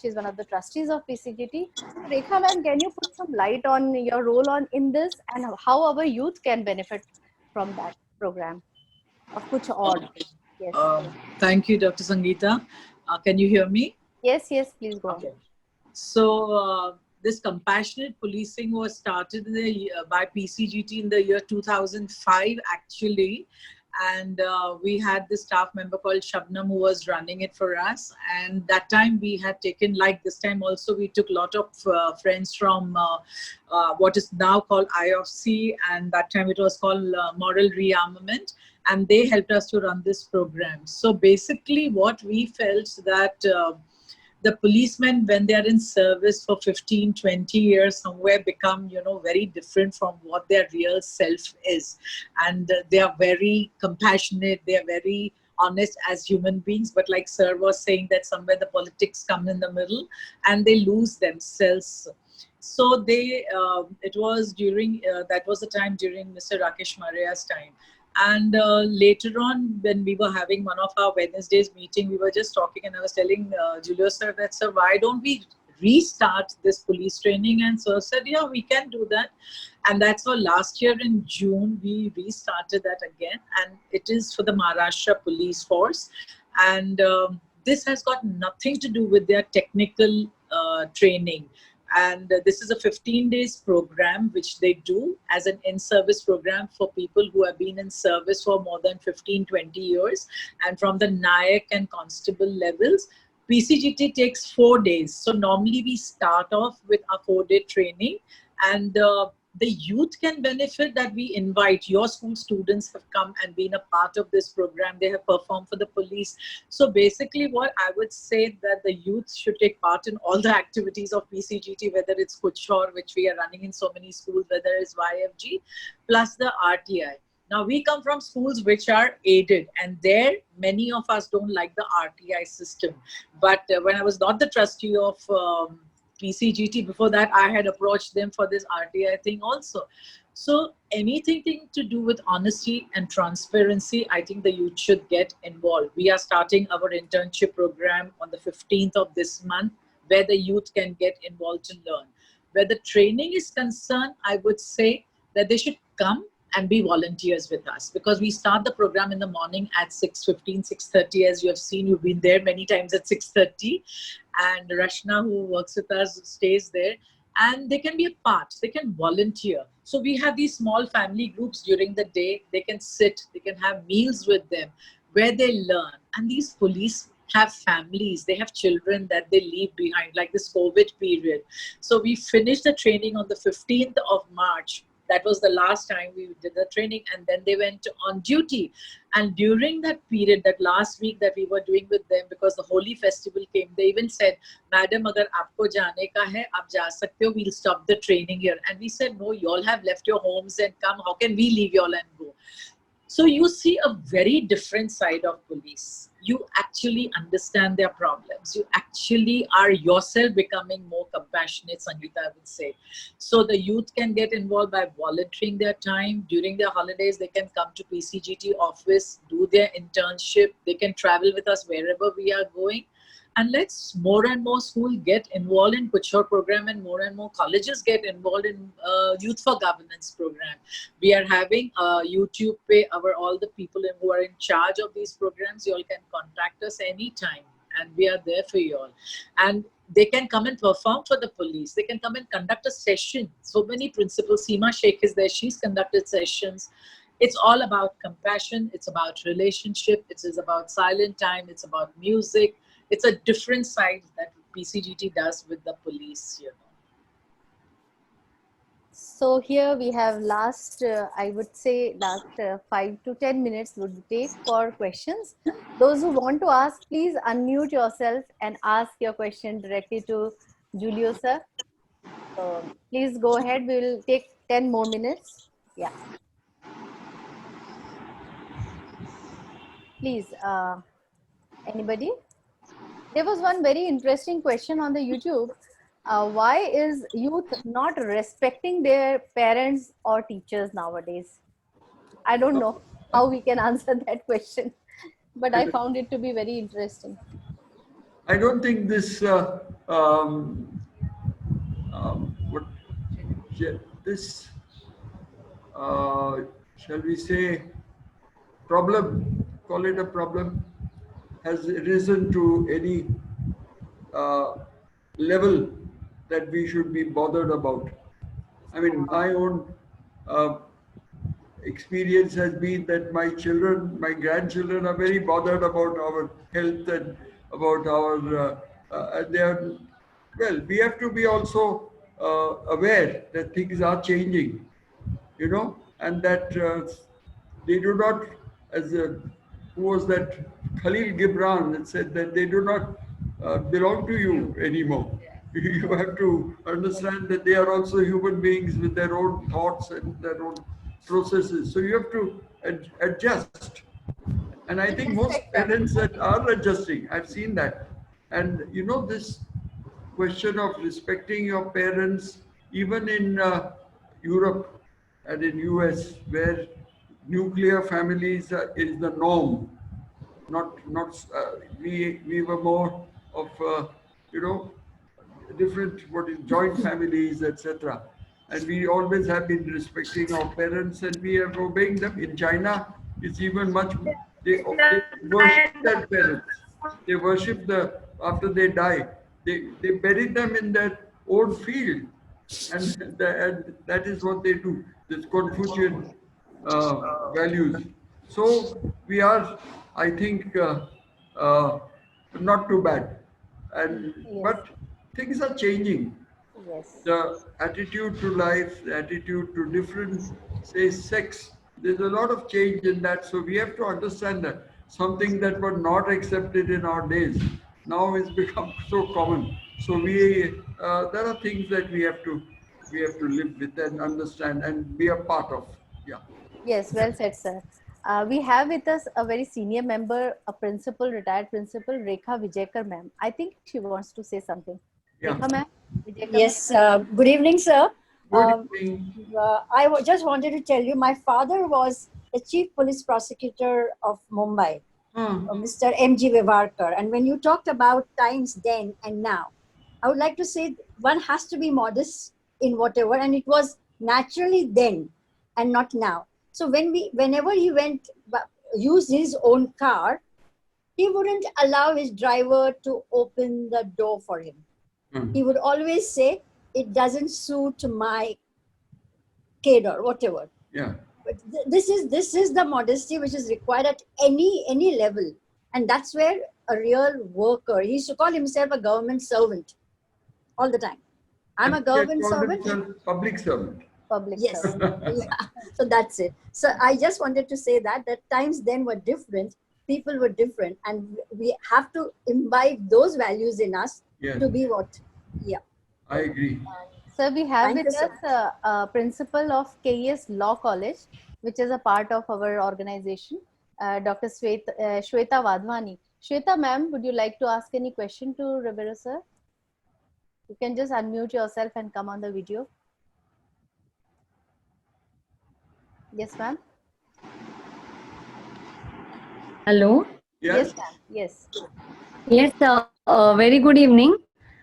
D: she's one of the trustees of PCGT. So Rekha ma'am, can you put some light on your role on in this, and how our youth can benefit from that program of Kuch Aur? Yes,
E: Thank you, Dr. Sangeeta. Can you hear me?
D: yes, please go on.
E: Okay. So, this compassionate policing was started by PCGT in the year 2005, actually. And we had this staff member called Shabnam who was running it for us. And that time we had taken, like this time also, we took a lot of friends from what is now called IOC, and that time it was called Moral Rearmament. And they helped us to run this program. So basically what we felt that the policemen, when they are in service for 15, 20 years, somewhere become, very different from what their real self is. And they are very compassionate. They are very honest as human beings. But like sir was saying, that somewhere the politics come in the middle and they lose themselves. So it was that was the time during Mr. Rakesh Maria's time. And later on, when we were having one of our Wednesdays meeting, we were just talking, and I was telling Julio sir that, sir, why don't we restart this police training? And sir said, yeah, we can do that. And that's why last year in June, we restarted that again. And it is for the Maharashtra Police Force. And this has got nothing to do with their technical training. And this is a 15 days program which they do as an in-service program for people who have been in service for more than 15, 20 years. And from the Nayak and Constable levels, PCGT takes 4 days. So normally we start off with a 4-day training, and the youth can benefit that we invite. Your school students have come and been a part of this program. They have performed for the police. So basically what I would say that the youth should take part in all the activities of PCGT, whether it's Kuch Aur, which we are running in so many schools, whether it's YFG, plus the RTI. Now we come from schools which are aided, and there many of us don't like the RTI system. But when I was not the trustee of PCGT, before that I had approached them for this RTI thing also. So anything to do with honesty and transparency, I think the youth should get involved. We are starting our internship program on the 15th of this month, where the youth can get involved to learn. Where the training is concerned, I would say that they should come and be volunteers with us, because we start the program in the morning at 6:15, 6:30. As you have seen, you've been there many times at 6:30, and Rashna, who works with us, stays there, and they can be a part, they can volunteer. So we have these small family groups during the day. They can sit, they can have meals with them where they learn. And these police have families, they have children that they leave behind, like this COVID period. So we finished the training on the 15th of March. That was the last time we did the training, and then they went on duty. And during that period, that last week that we were doing with them, because the Holi festival came, they even said, Madam, agar aapko jaane ka hai, aap ja sakte ho, we'll stop the training here. And we said, no, you all have left your homes and come. How can we leave you all and go? So you see a very different side of police. You actually understand their problems. You actually are yourself becoming more compassionate, Sangeeta, I would say. So the youth can get involved by volunteering their time. During their holidays, they can come to PCGT office, do their internship. They can travel with us wherever we are going. And let's more and more schools get involved in Kuch Aur program, and more colleges get involved in Youth for Governance program. We are having YouTube pay all the people who are in charge of these programs. You all can contact us anytime. and we are there for you all. And they can come and perform for the police. They can come and conduct a session. So many principals, Seema Sheikh is there, she's conducted sessions. It's all about compassion, it's about relationship, it is about silent time, it's about music. It's a different side that PCGT does with the police, you know.
D: So here we have last, I would say last 5 to 10 minutes would take for questions. Those who want to ask, please unmute yourself and ask your question directly to Julio sir. So please go ahead. We will take 10 more minutes. Yeah. Please, anybody? There was one very interesting question on the YouTube. Why is youth not respecting their parents or teachers nowadays? I don't know how we can answer that question, but I found it to be very interesting.
B: I don't think this what this shall we say problem, call it a problem, has risen to any level that we should be bothered about. I mean, my own experience has been that my children, my grandchildren are very bothered about our health and about our, and they are, well, we have to be also aware that things are changing, you know, and that they do not, as who was that, Khalil Gibran, that said that they do not belong to you anymore. You have to understand that they are also human beings with their own thoughts and their own processes. So you have to adjust. And I think most parents that are adjusting, I've seen that. And you know, this question of respecting your parents, even in Europe and in US, where nuclear families is the norm. We were more of you know, different joint families, etc. And we always have been respecting our parents and we are obeying them. In China, it's even much. They worship their parents. They worship after they die. They bury them in their own field, and that is what they do. This Confucian values. So we are, I think, not too bad. And but things are changing.
D: Yes.
B: The attitude to life, the attitude to different, say, sex. There's a lot of change in that. So we have to understand that something that was not accepted in our days now has become so common. So there are things that we have to live with and understand and be a part of. Yeah.
D: Yes, well said, sir. We have with us a very senior member, a principal, retired principal, Rekha Vijayakar ma'am. I think she wants to say something.
B: Yeah.
D: Rekha ma'am? Vijayakar
F: Yes, good evening, sir.
B: Good evening.
F: Just wanted to tell you, my father was the chief police prosecutor of Mumbai, Mr. M.G. Vivarkar. And when you talked about times then and now, I would like to say one has to be modest in whatever, and it was naturally then and not now. So whenever he used his own car, he wouldn't allow his driver to open the door for him. He would always say, it doesn't suit my cadre, whatever.
B: Yeah.
F: But this is the modesty which is required at any level. And that's where a real worker, he used to call himself a government servant all the time. I'm a government servant.
B: Public servant.
D: Public
F: Yes.
D: servant.
F: Yeah. So that's it. So I just wanted to say that times then were different, people were different, and we have to imbibe those values in us
B: Yes.
F: to be what? Yeah.
B: I agree.
D: Sir, we have
F: Thank
D: with
F: you so
D: us a principal of KES Law College, which is a part of our organization, Dr. Shweta Wadhwani. Shweta ma'am, would you like to ask any question to Ribeiro sir? You can just unmute yourself and come on the video. Yes, ma'am.
G: Hello.
B: Yes.
D: Yes, ma'am. Yes.
G: Yes, very good evening.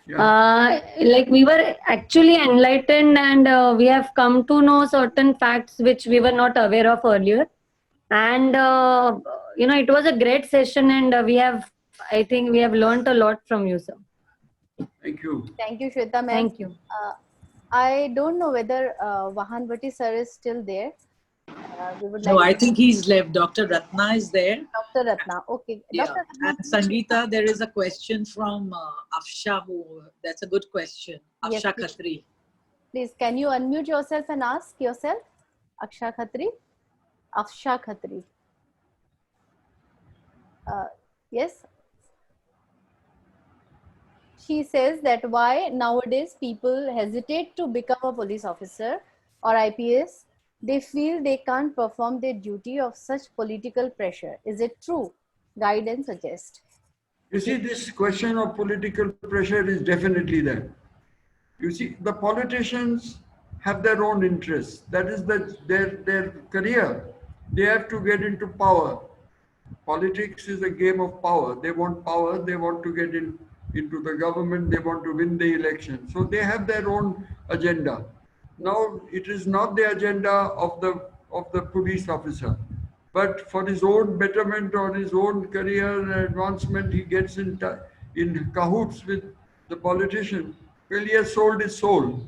B: Yeah.
G: Like we were actually enlightened and we have come to know certain facts which we were not aware of earlier. And, it was a great session and we have I think we have learned a lot from you, sir.
B: Thank you.
D: Thank you, Shweta ma'am.
G: Thank you.
D: I don't know whether Vahan Bhatti sir is still there. We would
E: No,
D: like
E: I think he's left. Dr. Ratna is there.
D: Dr. Ratna. Okay,
E: Yeah.
D: Dr. Ratna.
E: And Sangeeta, there is a question from Afsha. That's a good question.
D: Yes,
E: Afsha
D: please.
E: Khatri.
D: Please, can you unmute yourself and ask yourself? Aksha Khatri? Afsha Khatri. Yes. She says that why nowadays people hesitate to become a police officer or IPS. They feel they can't perform their duty of such political pressure. Is it true? Guide and suggest.
B: You see, this question of political pressure is definitely there. You see, the politicians have their own interests. That is their career. They have to get into power. Politics is a game of power. They want power. They want to get into the government. They want to win the election. So they have their own agenda. Now, it is not the agenda of the police officer, but for his own betterment or his own career and advancement, he gets in cahoots with the politician. Well, he has sold his soul.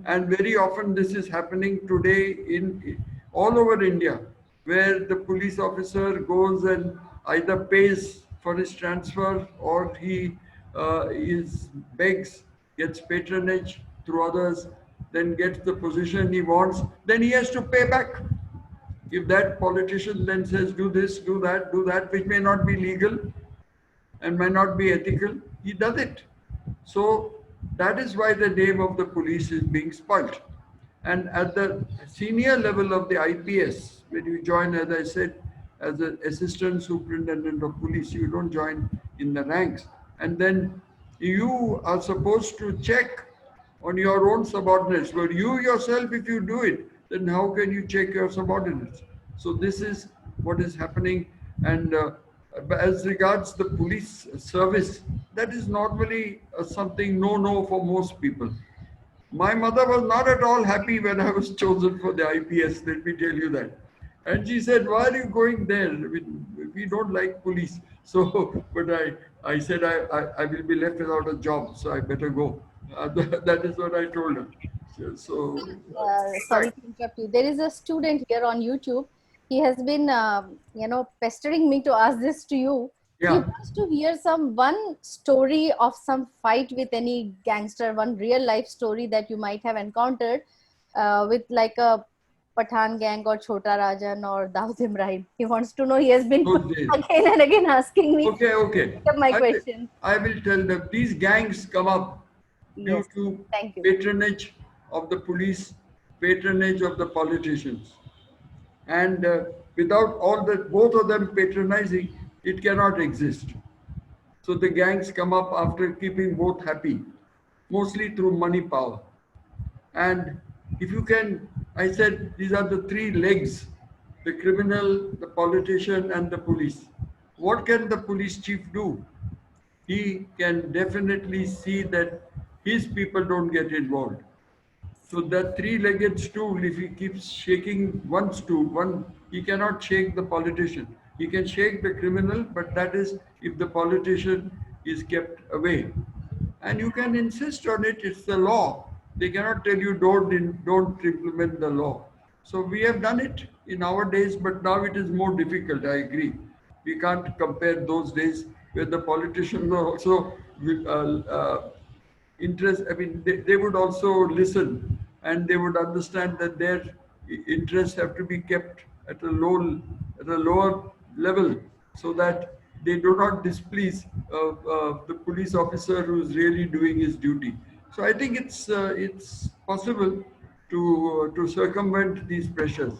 B: And very often this is happening today in all over India, where the police officer goes and either pays for his transfer or he begs, gets patronage through others, then gets the position he wants, then he has to pay back. If that politician then says, do this, do that, which may not be legal and may not be ethical, he does it. So that is why the name of the police is being spoilt. And at the senior level of the IPS, when you join, as I said, as an assistant superintendent of police, you don't join in the ranks. And then you are supposed to check on your own subordinates. But you yourself, if you do it, then how can you check your subordinates? So this is what is happening. And as regards the police service, that is normally something no for most people. My mother was not at all happy when I was chosen for the IPS, let me tell you that. And she said, why are you going there? We don't like police. So, but I said, I will be left without a job, so I better go. That is what I told her.
D: Sorry to interrupt you. There is a student here on YouTube. He has been, pestering me to ask this to you.
B: Yeah.
D: He wants to hear one story of some fight with any gangster, one real life story that you might have encountered with like a Pathan gang or Chota Rajan or Dawood Ibrahim. He wants to know. He has been again and again asking me.
B: Okay.
D: My question.
B: I will tell them these gangs come up due to patronage of the police, patronage of the politicians. And without both of them patronizing, it cannot exist. So the gangs come up after keeping both happy, mostly through money power. And if you can, I said, these are the three legs, the criminal, the politician, and the police. What can the police chief do? He can definitely see that his people don't get involved. So that three-legged stool, if he keeps shaking one stool, he cannot shake the politician. He can shake the criminal, but that is if the politician is kept away. And you can insist on it, it's the law. They cannot tell you don't implement the law. So we have done it in our days, but now it is more difficult, I agree. We can't compare those days where the politicians were also they would also listen and they would understand that their interests have to be kept at a lower level so that they do not displease the police officer who is really doing his duty. So I think it's possible to circumvent these pressures.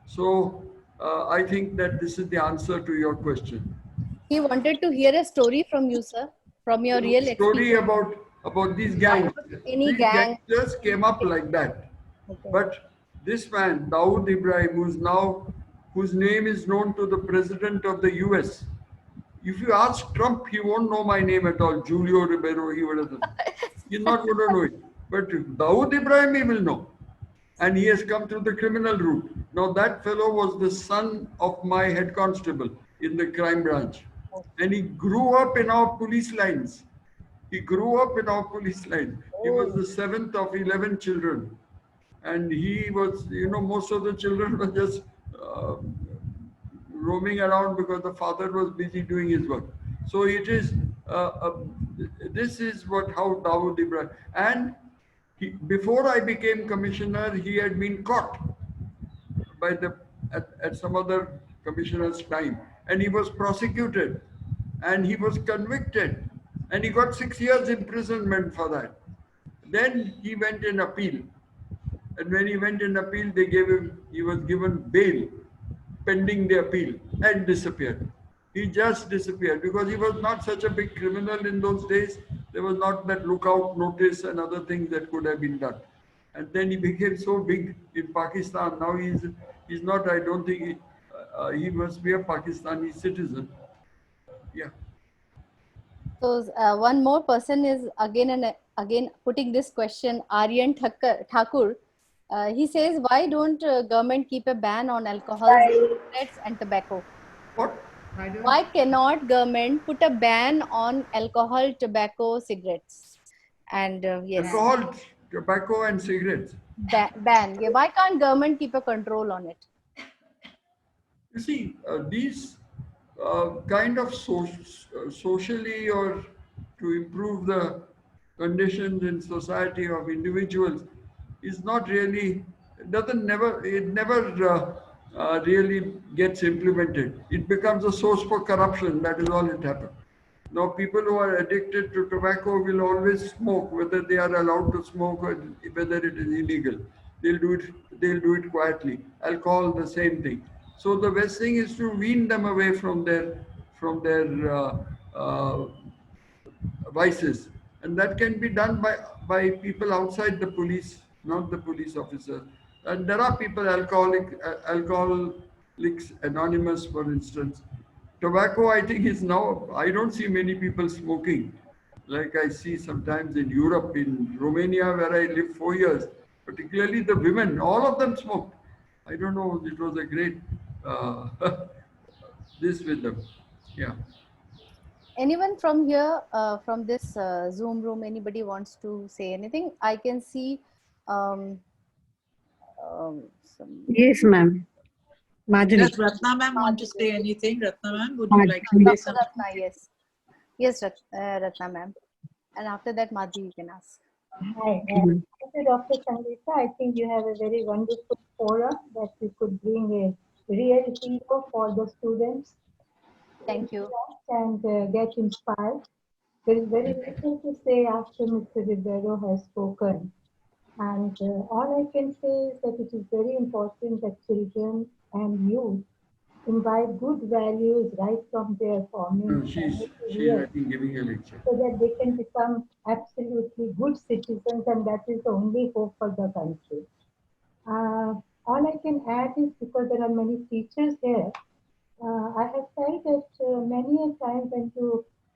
B: So I think that this is the answer to your question.
D: He wanted to hear a story from you, sir, from your real
B: story
D: experience.
B: About these gangs.
D: Any
B: these
D: gang
B: just came up like that. Okay. But this man, Dawood Ibrahim, whose name is known to the president of the US. If you ask Trump, he won't know my name at all. Julio Ribeiro, he would have done. He's not going to know it. But Dawood Ibrahim, he will know. And he has come through the criminal route. Now that fellow was the son of my head constable in the crime branch. And he grew up in our police lines. He grew up in our police line. He was the 7th of 11 children. And he was, most of the children were just roaming around because the father was busy doing his work. So it is, this is how Dawood Ibrahim, and before I became commissioner, he had been caught by at some other commissioner's time, and he was prosecuted, and he was convicted, and he got 6 years imprisonment for that. Then he went in appeal, and when he went in appeal, he was given bail pending the appeal, and disappeared. He just disappeared because he was not such a big criminal in those days. There was not that lookout notice and other things that could have been done. And then he became so big in Pakistan. Now he's not, I don't think he must be a Pakistani citizen. Yeah.
D: So one more person is again and again putting this question, Aryan Thakur. He says, why don't government keep a ban on alcohol, cigarettes and tobacco?
B: What?
D: Why cannot government put a ban on alcohol, tobacco, cigarettes? And yes.
B: Alcohol, tobacco and cigarettes.
D: Ban. Yeah, why can't government keep a control on it?
B: You see, these kind of socially or to improve the conditions in society of individuals is not really, it never really gets implemented. It becomes a source for corruption. That is all it happens. Now, people who are addicted to tobacco will always smoke, whether they are allowed to smoke or whether it is illegal. They'll do it quietly. Alcohol, the same thing. So the best thing is to wean them away from their vices, and that can be done by people outside the police, not the police officers. And there are people, Alcoholics Anonymous, for instance. Tobacco, I think, is now, I don't see many people smoking like I see sometimes in Europe, in Romania, where I lived 4 years. Particularly the women, all of them smoked. I don't know, it was a great this with them. Yeah.
D: Anyone from here, from this Zoom room, anybody wants to say anything? I can see
C: Yes, ma'am. Madhuri.
E: Does Ratna ma'am want to say anything? Ratna ma'am, would you like to say
D: Dr.
E: something?
D: Ratna, yes. Yes, Ratna ma'am. And after that, Madhuri, you can ask.
H: Hi, thank you, Dr. Sangeeta. I think you have a very wonderful forum that you could bring a real hero for the students.
D: Thank you.
H: And get inspired. There is very little to say after Mr. Ribeiro has spoken. And all I can say is that it is very important that children and youth imbibe good values right from their forming.
B: She's I think, giving a lecture.
H: So that they can become absolutely good citizens, and that is the only hope for the country. All I can add is, because there are many teachers here, I have felt that many a time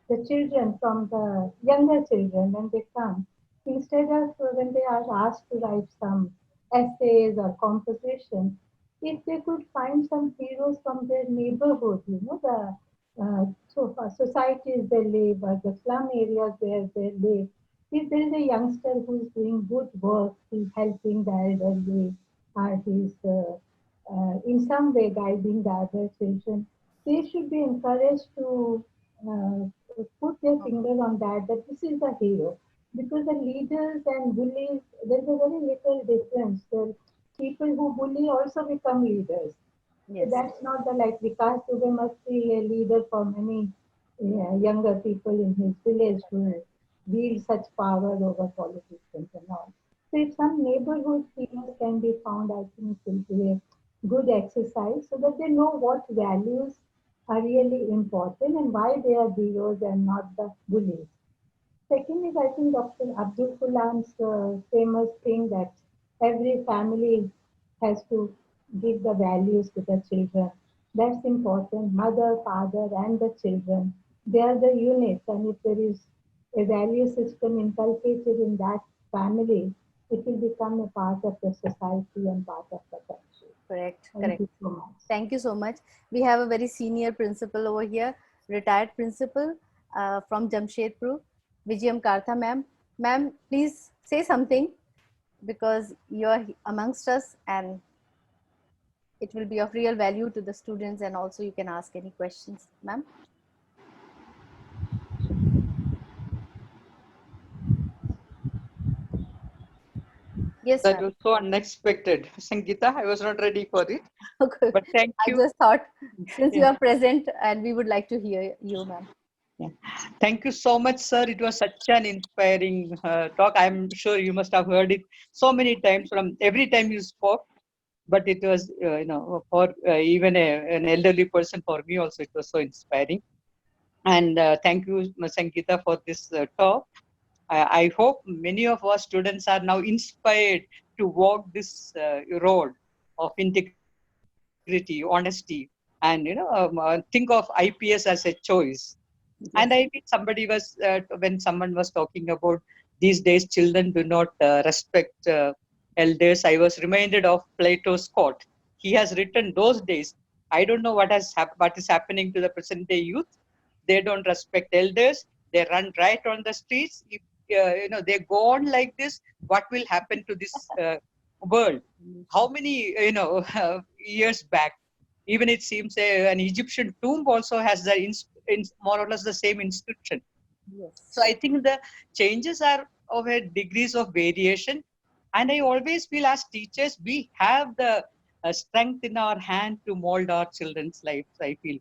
H: the children, from the younger children, when they come, instead of when they are asked to write some essays or composition, if they could find some heroes from their neighborhood, the societies they live, or the slum areas where they live. If there is a youngster who is doing good work, he's helping the elderly, or he's in some way guiding the other children, they should be encouraged to put their finger on that this is the hero. Because the leaders and bullies, there's a very little difference. The people who bully also become leaders.
D: Yes.
H: So that's not the like Vikas Dubey must be a leader for many younger people in his village who wield such power over politicians and all. So if some neighborhood heroes can be found, I think it will be a good exercise so that they know what values are really important and why they are heroes and not the bullies. Second is, I think, Dr. Abdul Kalam's famous thing that every family has to give the values to the children. That's important. Mother, father, and the children, they are the units. And if there is a value system inculcated in that family, it will become a part of the society and part of the country.
D: Correct.
H: Thank you so much.
D: Thank you so much. We have a very senior principal over here. retired principal from Jamshedpur, Vijayam Kartha ma'am. Ma'am, please say something because you are amongst us and it will be of real value to the students, and also you can ask any questions, ma'am. Yes,
I: That
D: ma'am.
I: was so unexpected. Sangeeta, I was not ready for it.
D: Okay.
I: But thank
D: I
I: you.
D: just thought since you
I: Yeah.
D: are present and we would like to hear you, ma'am.
I: Yeah. Thank you so much, sir. It was such an inspiring talk. I'm sure you must have heard it so many times from every time you spoke. But it was, for even an elderly person, for me also, it was so inspiring. And thank you, Sangeeta, for this talk. I hope many of our students are now inspired to walk this road of integrity, honesty, and think of IPS as a choice. And I think somebody was when someone was talking about these days children do not respect elders. I was reminded of Plato's quote. He has written those days. I don't know what is happening to the present day youth. They don't respect elders. They run right on the streets. If they go on like this, what will happen to this world? How many years back? Even it seems an Egyptian tomb also has the more or less the same inscription.
D: Yes.
I: So I think the changes are of a degrees of variation, and I always feel as teachers we have the strength in our hand to mold our children's lives. I feel,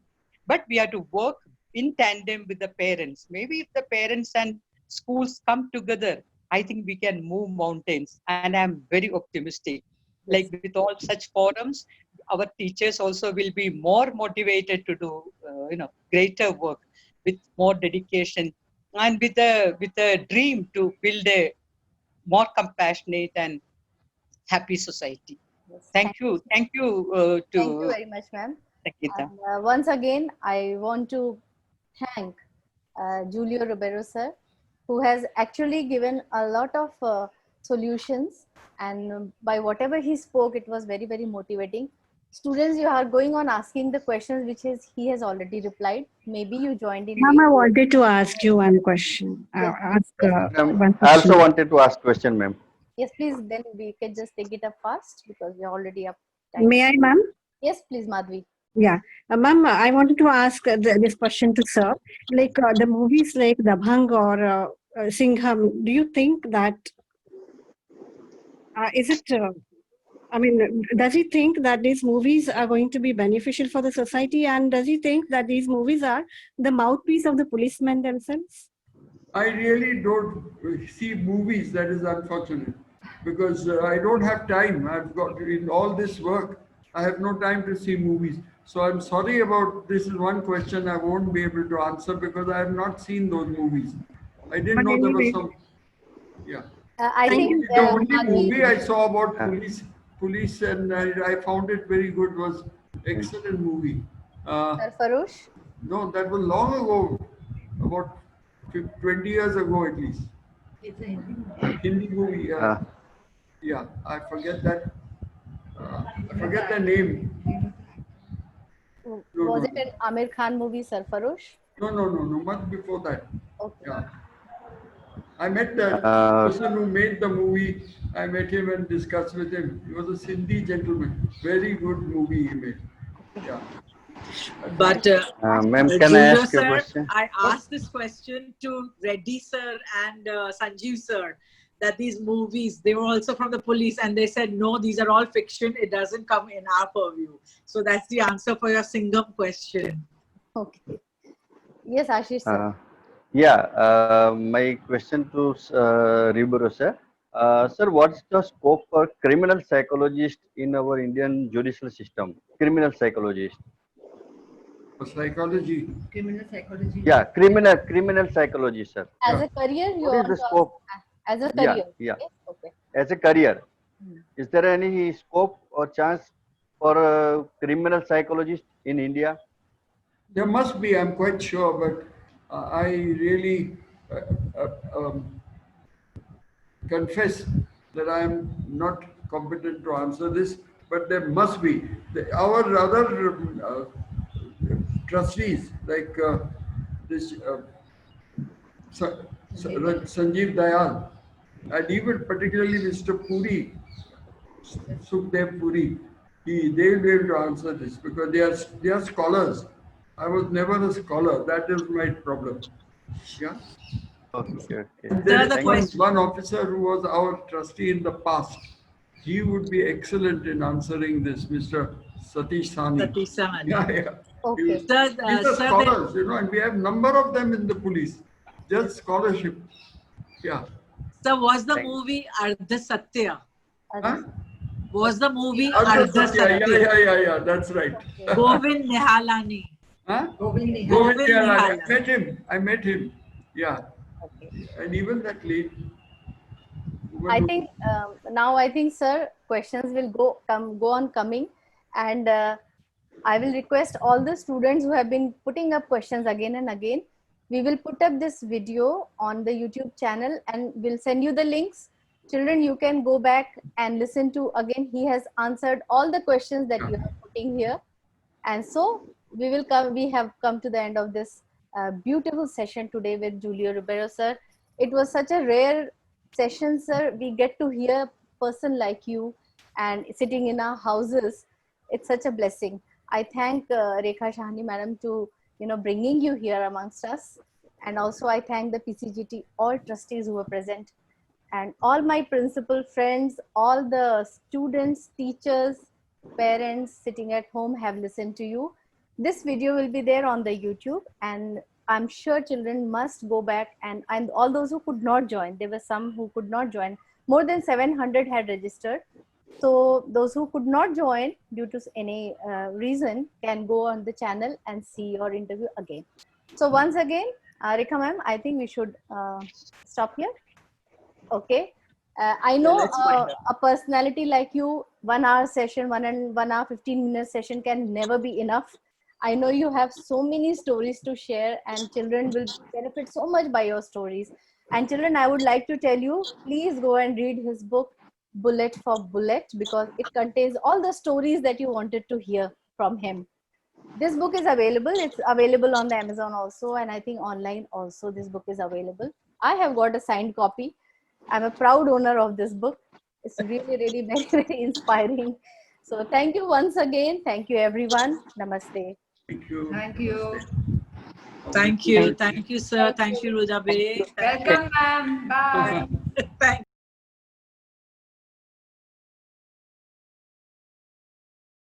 I: but we have to work in tandem with the parents. Maybe if the parents and schools come together, I think we can move mountains, and I'm very optimistic. Like with all such forums, our teachers also will be more motivated to do greater work with more dedication and with a dream to build a more compassionate and happy society.
D: Yes.
I: Thank you to
D: Thank you very much, ma'am.
I: Sangeeta.
D: And once again, I want to thank Julio Ribeiro sir, who has actually given a lot of solutions. And by whatever he spoke, it was very, very motivating. Students, you are going on asking the questions which he has already replied. Maybe you joined in
C: Ma'am,
D: late.
C: I wanted to ask you one question.
D: Yes,
C: Ask
D: yes,
J: Ma'am,
C: one
J: I also
C: question.
J: wanted to ask question, ma'am.
D: yes, please. Then we can just take it up fast because we are already up time.
C: May I, ma'am?
D: Yes, please, Madhvi.
C: Yeah, ma'am, I wanted to ask this question to sir. Like the movies like Dabhang or Singham, do you think that is it? I mean, does he think that these movies are going to be beneficial for the society, and does he think that these movies are the mouthpiece of the policemen themselves?
B: I really don't see movies. That is unfortunate because I don't have time. I've got in all this work. I have no time to see movies. So I'm sorry about this. Is one question I won't be able to answer because I have not seen those movies. I didn't
C: But
B: know there was
C: anyway,
B: some. Yeah.
D: I
C: Thank
D: think
C: you.
B: The only
D: Madhvi,
B: movie I saw about
J: Uh,
B: police, and I found it very good. Was excellent movie.
D: Sarfarosh.
B: No, that was long ago, about 20 years ago at least. Hindi movie.
J: uh,
B: Yeah, I forget that. I forget the name. No,
D: Was
B: no,
D: it an Amir Khan movie, Sarfarosh?
B: no. Much before that.
D: Okay.
B: Yeah. I met the
J: uh,
B: person who made the movie. I met him and discussed with him. He was a Sindhi gentleman. Very good movie he made. Yeah.
E: But
J: ma'am, can I
E: Julio
J: ask you a
E: sir,
J: question?
E: I asked this question to Reddy sir and Sanjeev sir, that these movies, they were also from the police, and they said, no, these are all fiction. It doesn't come in our purview. So that's the answer for your Singham question.
D: Okay. Yes, Ashish sir.
J: My question to Ribeiro sir. Sir, what's the scope for criminal psychologist in our Indian judicial system? Criminal psychologist.
B: Psychology.
J: Yeah, criminal psychologist, sir.
D: As
B: Yeah.
D: a career, you
J: What is
D: want
J: the
D: to
J: scope?
D: as a
J: Yeah,
D: career.
J: yeah.
D: Yes? Okay.
J: As a career, is there any scope or chance for a criminal psychologist in India?
B: There must be, I'm quite sure, but I really uh, uh, um, confess that I am not competent to answer this, but there must be. Our other trustees like this Sanjeev Dayal, and even particularly Mr. Puri, Sukhdev Puri, they will be able to answer this because they are scholars. I was never a scholar. That is my problem. Yeah.
J: Okay, okay.
B: And there
E: The
B: is
E: question.
B: one officer who was our trustee in the past. He would be excellent in answering this, Mr. Satish Sani.
E: Satish Sahani.
B: Yeah, yeah.
D: Okay.
B: These
E: Sir,
B: are
E: sir,
B: scholars, and we have number of them in the police. Just scholarship. Yeah.
E: So was the
J: Thank-
E: movie Ardha Satya?
B: Huh?
E: Was the movie
B: Ardha
E: Ardha
B: Satya.
E: Satya?
B: Yeah. That's right.
E: Govind Nihalani.
B: Huh?
F: Govind
B: Govind
E: Nihala.
B: Nihala. I met him. Yeah.
D: Okay.
B: And even that lady.
D: I think now I think, sir, questions will go on coming, and I will request all the students who have been putting up questions again and again. We will put up this video on the YouTube channel and we'll send you the links. Children, you can go back and listen to again. He has answered all the questions that you are putting here, and so we will come. We have come to the end of this beautiful session today with Julio Ribeiro, sir. It was such a rare session, sir. We get to hear a person like you and sitting in our houses. It's such a blessing. I thank Rekha Shahani madam to bringing you here amongst us, and also I thank the PCGT all trustees who were present, and all my principal friends, all the students, teachers, parents sitting at home have listened to you. This video will be there on the YouTube, and I'm sure children must go back, and all those who could not join, there were some who could not join. More than 700 had registered. So those who could not join due to any reason can go on the channel and see your interview again. So once again, Rekha ma'am, I think we should stop here. Okay. I know
E: let's wind up.
D: a personality like you, 1 hour session, 1 hour 15-minute session can never be enough. I know you have so many stories to share, and children will benefit so much by your stories. And children, I would like to tell you, please go and read his book, Bullet for Bullet, because it contains all the stories that you wanted to hear from him. This book is available. It's available on the Amazon also, and I think online also this book is available. I have got a signed copy. I'm a proud owner of this book. It's really, really very, very inspiring. So thank you once again. Thank you, everyone. Namaste.
B: Thank you.
K: Thank you.
E: Thank you. Thank you, sir. Thank you, Ruja Bey.
K: Welcome, ma'am. Bye.
E: Thank